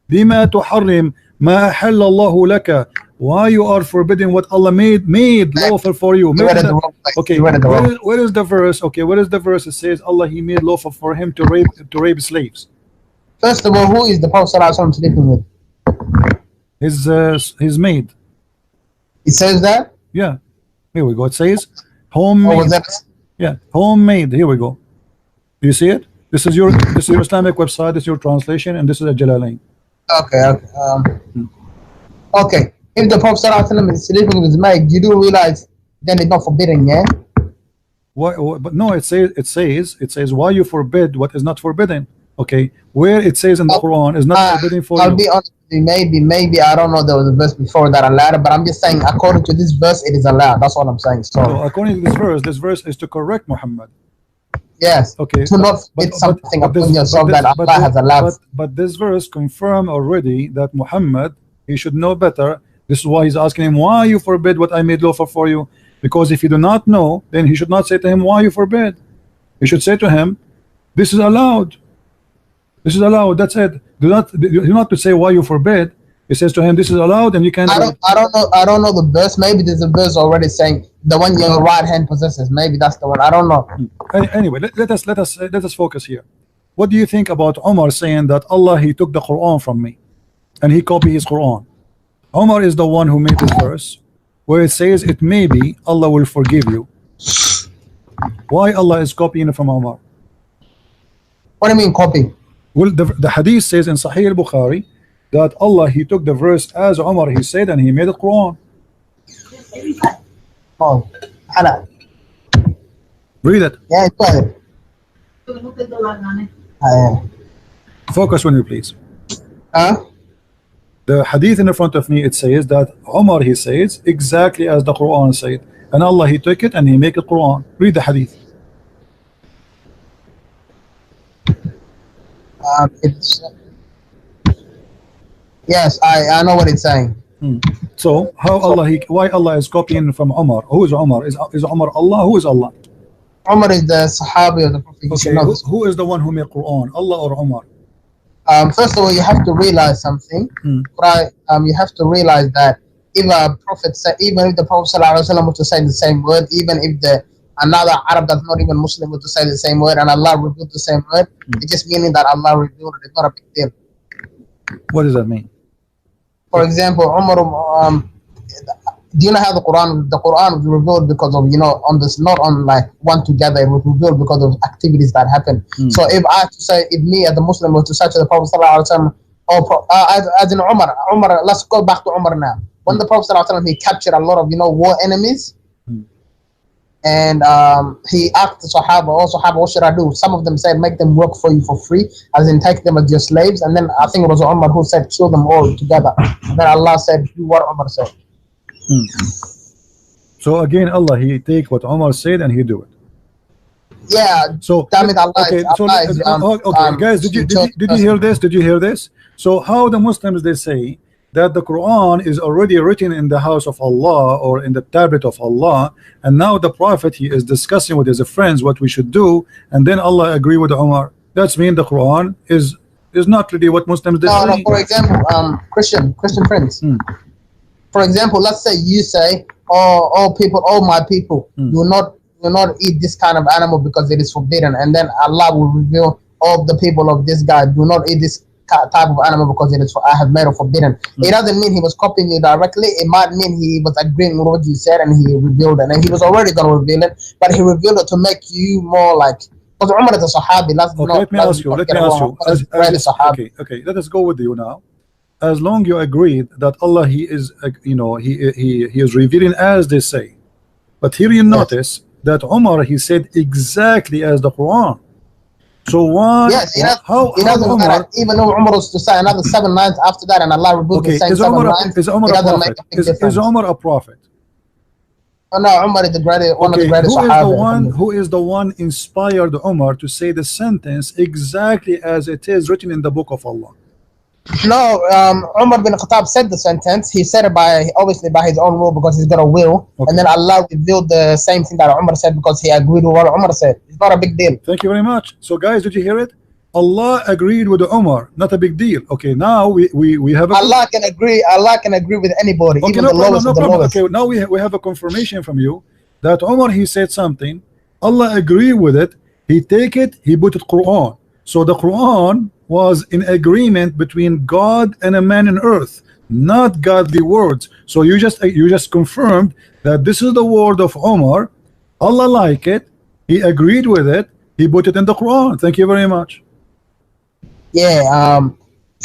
Lima tuharrim ma ahalla Allahu laka. Why you are forbidding what Allah made lawful for you? Okay, where is the verse? Okay, where is the verse that says Allah He made lawful for him to rape slaves? First of all, who is the Prophet ﷺ sleeping with? His maid. It says that. Yeah, here we go. It says homemade. Yeah, homemade. Here we go. Do you see it? This is your Islamic website. This is your translation, and this is a Jalalain. Okay. If the Prophet ﷺ is sleeping with his maid, you do realize then it's not forbidden, yeah? Why? But no, it says why you forbid what is not forbidden. Okay, where it says in the Quran is not forbidden for you. I'll be honest with you, maybe I don't know there was a verse before that allowed, but I'm just saying according to this verse it is allowed. That's all I'm saying. So according to this verse is to correct Muhammad. Yes. Okay. To not forbid something upon yourself that Allah has allowed. But this verse confirm already that Muhammad he should know better. This is why he's asking him, why you forbid what I made lawful for you? Because if you do not know, then he should not say to him, why you forbid? He should say to him, this is allowed. This is allowed. That's it. Do not to say why you forbid. He says to him, this is allowed, and you can't. I don't know the verse. Maybe there's a verse already saying the one your right hand possesses. Maybe that's the one. I don't know. Anyway, let us focus here. What do you think about Umar saying that Allah He took the Quran from me, and He copied his Quran? Umar is the one who made this verse where it says it may be Allah will forgive you. Why Allah is copying it from Umar? What do you mean copy? Well, the hadith says in Sahih al-Bukhari that Allah He took the verse as Umar He said and He made the Quran. Oh, Allah. Read it. Yeah, go ahead. Focus on you, please. Huh? The hadith in front of me, it says that Umar he says exactly as the Quran said, and Allah He took it and He make it Quran. Read the hadith. Yes, I know what it's saying. So why Allah is copying from Umar? Who is Umar? Is Umar Allah? Who is Allah? Umar is the Sahabi of the Prophet. Okay, who is the one who made Quran? Allah or Umar? First of all, you have to realize something. You have to realize that if a prophet said, even if the Prophet ﷺ was to say the same word, even if another Arab that's not even Muslim was to say the same word, and Allah revealed the same word, it's just meaning that Allah revealed it. It's not a big deal. What does that mean? For example, Umar, do you know how the Quran was revealed because of, you know, on this, not on like one together, it was revealed because of activities that happened. So if I have to say, if me as the Muslim was to say to the Prophet sallallahu alaihi wasallam, as in Umar, let's go back to Umar now. When the Prophet sallallahu alaihi wasallam, he captured a lot of, you know, war enemies, and he asked the Sahaba, what should I do? Some of them said, make them work for you for free, as in take them as your slaves. And then I think it was Umar who said, kill them all together. And then Allah said, do what Umar said. So again, Allah, he take what Umar said and he do it. Yeah. So damn it, Allah. Okay, guys, did you hear this? Did you hear this? So how the Muslims, they say that the Quran is already written in the house of Allah or in the tablet of Allah, and now the Prophet, he is discussing with his friends what we should do, and then Allah agree with Umar. That's mean the Quran is not really what Muslims did. No, for example, Christian friends. For example, let's say you say, all my people, do not eat this kind of animal because it is forbidden, and then Allah will reveal all the people of this guy, do not eat this type of animal because it is I have made it forbidden. It doesn't mean he was copying you directly. It might mean he was agreeing with what you said and he revealed it, and he was already going to reveal it, but he revealed it to make you more like, because Umar is a Sahabi. Let me ask you. Okay, let us go with you now. As long you agreed that Allah, he is, you know, he is revealing as they say, but here you notice that Umar, he said exactly as the Quran. So why? Yes, how doesn't Umar, matter. Even though Umar was to say another 7 lines after that, and Allah revealed the same 7 lines, is Umar a prophet? Is Umar a prophet? Oh, no, Umar is the greatest, one of the greatest Sahaba. Who is the one inspired Umar to say the sentence exactly as it is written in the book of Allah? No, Umar bin Khattab said the sentence. He said it obviously by his own will, because he's got a will. And then Allah revealed the same thing that Umar said because he agreed with what Umar said. It's not a big deal. Thank you very much. So guys, did you hear it? Allah agreed with Umar, not a big deal. Okay, now we have a Allah can agree with anybody, even the lowest of the lowest. Okay, now we have a confirmation from you that Umar, he said something, Allah agreed with it, he take it, he put it Quran. So the Quran was in agreement between God and a man on earth, not godly words. So you just confirmed that this is the word of Umar. Allah liked it, he agreed with it, he put it in the Quran. Thank you very much. Yeah,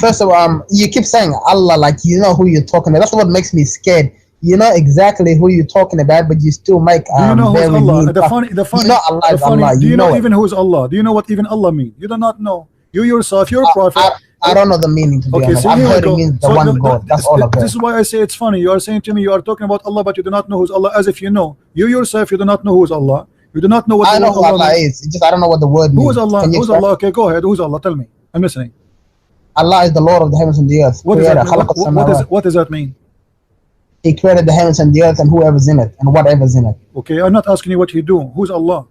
first of all, you keep saying Allah like you know who you're talking about. That's what makes me scared. You know exactly who you're talking about, but you still make do you know who's Allah? The funny, you know Allah is Allah. Do you know even who's Allah? Do you know what even Allah means? You do not know. You yourself, you're a prophet. I don't know the meaning, to be honest. So I've heard it means the one God. That's all I've heard. This is why I say it's funny. You are saying to me you are talking about Allah, but you do not know who's Allah, as if you know. You yourself, you do not know who's Allah. You do not know what I know who Allah is. It's just I don't know what the word means. Who is Allah? Who's Allah? Okay, go ahead. Who's Allah? Tell me. I'm listening. Allah is the Lord of the heavens and the earth. What does that mean? He created the heavens and the earth and whoever's in it and whatever's in it. Okay, I'm not asking you what he do. Who's Allah?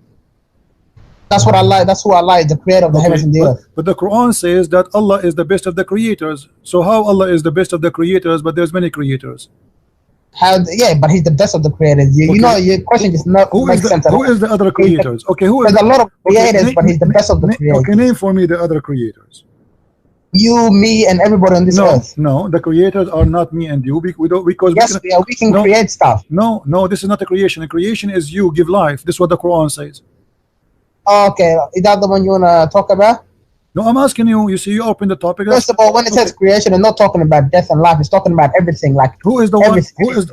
That's who Allah is, the creator of the heavens and the earth. But the Quran says that Allah is the best of the creators. So how Allah is the best of the creators, but there's many creators? Yeah, but he's the best of the creators. You know, your question is not makes sense. Who is the other creators? Okay, there's a lot of creators, but he's the best of the creators. Okay, name for me the other creators. You, me, and everybody on this earth. No, the creators are not me and you. We don't, because we can create stuff. No, this is not a creation. A creation is you give life. This is what the Quran says. Okay, is that the one you wanna talk about? No, I'm asking you. You see, you open the topic. First of all, when it says creation, it's not talking about death and life. It's talking about everything. Like who is the one?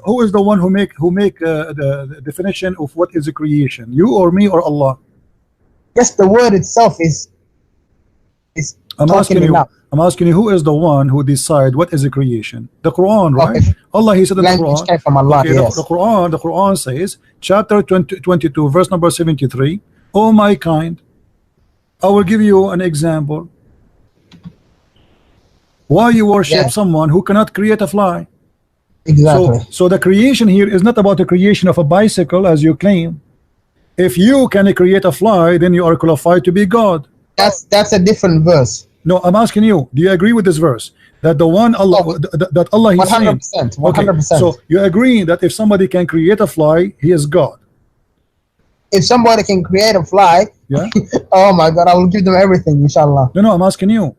Who is the one who make the definition of what is a creation? You or me or Allah? Yes, the word itself is. I'm asking you. Who is the one who decide what is a creation? The Quran, right? Okay. Allah, he said in the Quran. Came from Allah, okay, yes. The Quran says, chapter 22, verse number 73. O my kind, I will give you an example. Why you worship someone who cannot create a fly? Exactly. So the creation here is not about the creation of a bicycle as you claim. If you can create a fly, then you are qualified to be God. That's a different verse. No, I'm asking you, do you agree with this verse? That the one Allah, that Allah, he's 100%, 100%. Okay, so you agree that if somebody can create a fly, he is God. If somebody can create a fly, oh my God, I will give them everything, inshallah. No, I'm asking you.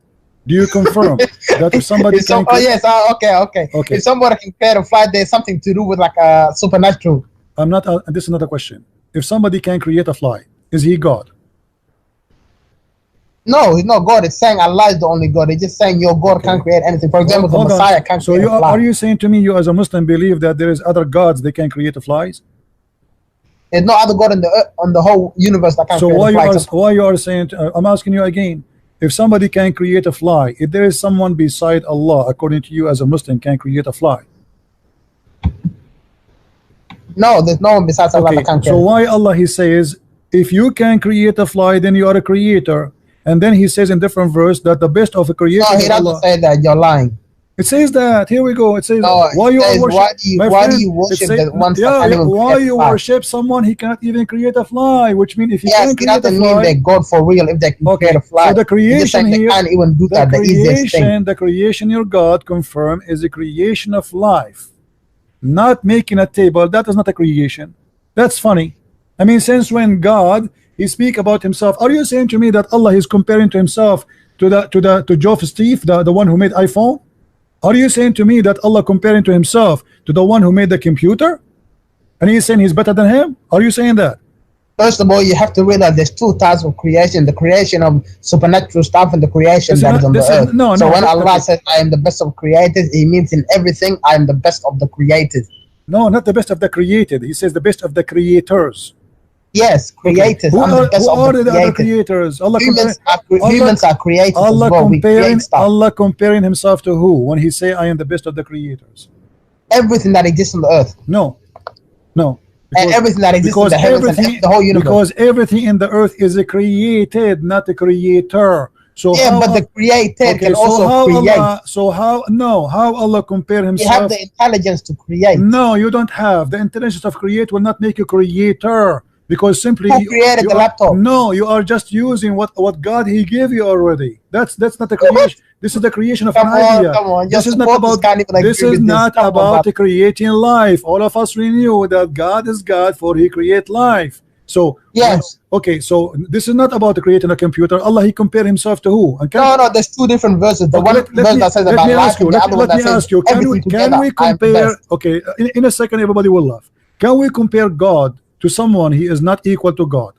Do you confirm that if somebody can? Oh yes. Okay. If somebody can create a fly, there's something to do with like a supernatural. I'm not. This is not a question. If somebody can create a fly, is he God? No, he's not God. It's saying Allah is the only God. It's just saying your God can't create anything. For example, the Messiah can't create a fly. Are you saying to me, you as a Muslim believe that there is other gods they can create the flies? There's no other God on the whole universe that can create a fly. So why you are saying? I'm asking you again. If somebody can create a fly, if there is someone beside Allah, according to you as a Muslim, can create a fly? No, there's no one besides Allah that can create. So why Allah he says, if you can create a fly, then you are a creator. And then he says in different verse that the best of the creation. No, he doesn't say that. You're lying. It says that. Here we go. It says why do you worship the one? Why you worship someone he cannot even create a fly? Which means if you can't create a fly, mean they're God for real. If they can create a fly, so the creation here, they can't even do that. The creation your God confirm is a creation of life, not making a table. That is not a creation. That's funny. I mean, since when God he speak about himself, are you saying to me that Allah is comparing to himself to Geoff Steve, the one who made iPhone? Are you saying to me that Allah comparing to himself to the one who made the computer, and he's saying he's better than him? Are you saying that? First of all, you have to realize there's two types of creation: the creation of supernatural stuff and the creation that is on the earth. So when Allah says I am the best of creators, he means in everything I am the best of the creators. No, not the best of the created. He says the best of the creators. Yes, creators. Who are the other creators? Humans are creators. Allah comparing himself to who when he say I am the best of the creators? Everything that exists on the earth. No. And everything that exists in the heavens and the whole universe. Because everything in the earth is a created, not a creator. So yeah, but the created can also create. How Allah compare himself? You have the intelligence to create. No, you don't have. The intelligence of create will not make you creator. Because simply who created the laptop? No, you are just using what God he gave you already. That's not the creation. This is the creation of an idea. This is not about creating life. All of us we knew that God is God, for he create life. So yes, okay. So this is not about creating a computer. Allah he compared himself to who? And no. There's two different verses. The one verse that says about life, and the other one that says everything together. Can we compare? Okay, in a second, everybody will laugh. Can we compare God to someone he is not equal to God?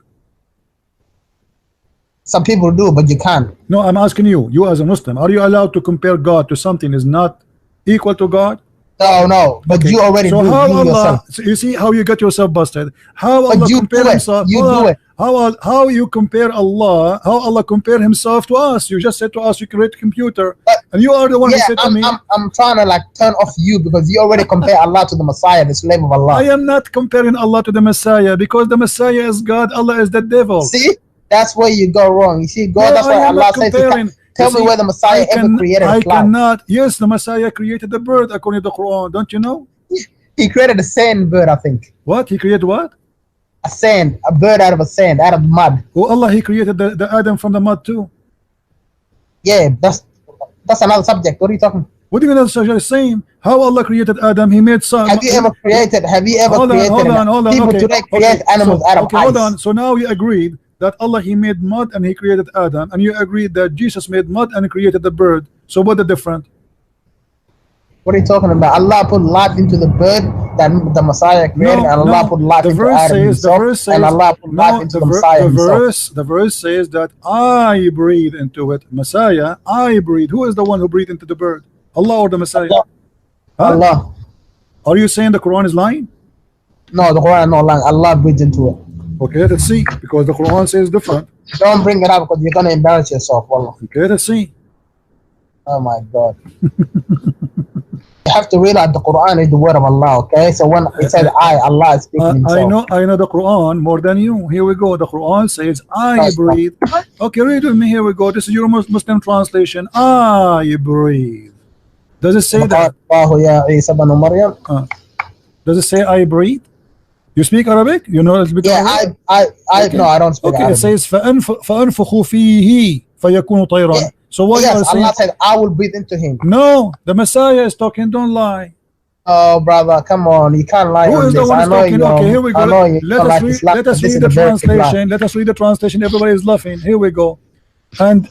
Some people do, but you can't. No, I'm asking you. You as a Muslim, are you allowed to compare God to something is not equal to God? No. But okay. You already do yourself. So you see how you get yourself busted. How but Allah you compare himself? You do it. How you compare Allah? How Allah compare himself to us? You just said to us you create a computer, and you are the one who said to me. I'm trying to like turn off you because you already compare Allah to the Messiah, the slave of Allah. I am not comparing Allah to the Messiah because the Messiah is God. Allah is the devil. See, that's where you go wrong. You see, God. That's why Allah says. Tell me where the Messiah ever created a cloud. I cannot. Yes, the Messiah created the bird according to the Quran. Don't you know? He created a sand bird, I think. What? He created what? A bird out of a sand, out of mud. Oh, Allah, he created the Adam from the mud too. Yeah, that's another subject. What are you talking? What do you mean that's the same? How Allah created Adam? He made some. Have you ever created? Hold on. People today create animals out of ice. Hold on. So now we agreed that Allah he made mud and he created Adam, and you agreed that Jesus made mud and created the bird. So what the difference? What are you talking about? Allah put life into the bird that the Messiah created, and Allah put life into Adam himself, and Allah put life into the Messiah himself. The verse says that I breathe into it. Messiah, I breathe. Who is the one who breathed into the bird? Allah or the Messiah? Allah. Are you saying the Quran is lying? No, the Quran is not lying. Allah breathed into it. Okay, let's see, because the Quran says different. Don't bring it up because you're gonna embarrass yourself, Allah. Okay, let's see. Oh my God. You have to realize the Quran is the word of Allah, okay? So when it says Allah is speaking himself. I know the Quran more than you. Here we go. The Quran says I breathe. Okay, read with me. Here we go. This is your Muslim translation. I breathe. Does it say that? Does it say I breathe? You speak Arabic? You know Arabic? Yeah, no, I don't speak Arabic. Okay, it says فَأَنْفُخُ فِيهِ فَيَكُونُ طَيْرًا. So what yes, Allah said, I will breathe into him. No, the Messiah is talking. Don't lie. Oh, brother, come on. You can't lie on this. I know you. Okay, here we go. Let us read the translation. Let us read the translation. Everybody is laughing. Here we go. and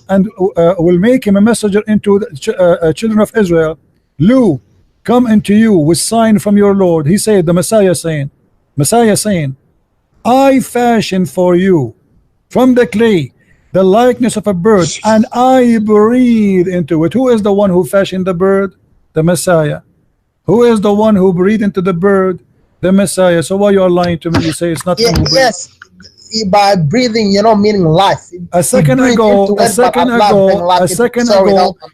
will make him a messenger into the children of Israel. Lu, come into you with sign from your Lord. He said, the Messiah saying, I fashion for you from the clay the likeness of a bird, and I breathe into it. Who is the one who fashioned the bird? The Messiah. Who is the one who breathed into the bird? The Messiah. So why you are lying to me? You say it's not him who breathed. Yes, by breathing, meaning life. A second ago,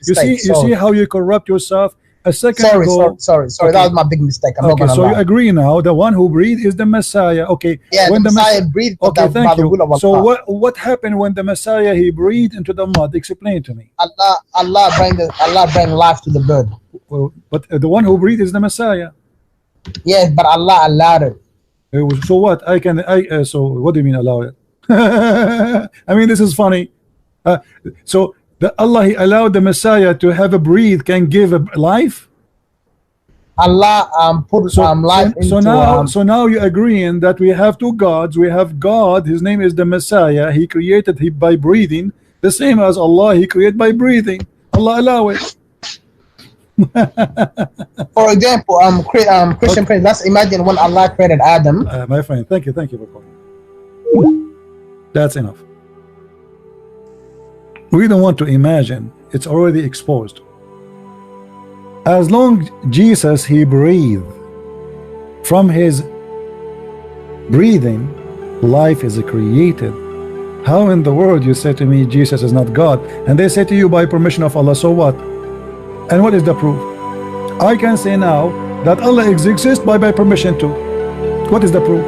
you see how you corrupt yourself. A second ago, sorry, okay. That was my big mistake. I'm not Okay, gonna so lie. you agree now? The one who breathed is the Messiah. Okay, Yeah, when the Messiah breathed. Okay, by thank the will you. of So Allah. what happened when the Messiah he breathed into the mud? Explain to me. Allah bring life to the bird. Well, but the one who breathed is the Messiah. Yes, but Allah allowed it. So what? So what do you mean allow it? I mean, this is funny. So Allah he allowed the Messiah to have a breathe can give a life. Allah put life into. So now you're agreeing that we have two gods. We have God, his name is the Messiah. He created him by breathing, the same as Allah. He created by breathing. Allah allow it. For example, Christian friends, let's imagine when Allah created Adam. My friend, thank you for calling. That's enough. We don't want to imagine. It's already exposed. As long Jesus he breathed, from his breathing life is created. How in the world you say to me Jesus is not God, and they say to you by permission of Allah? So what? And what is the proof? I can say now that Allah exists by permission too. What is the proof?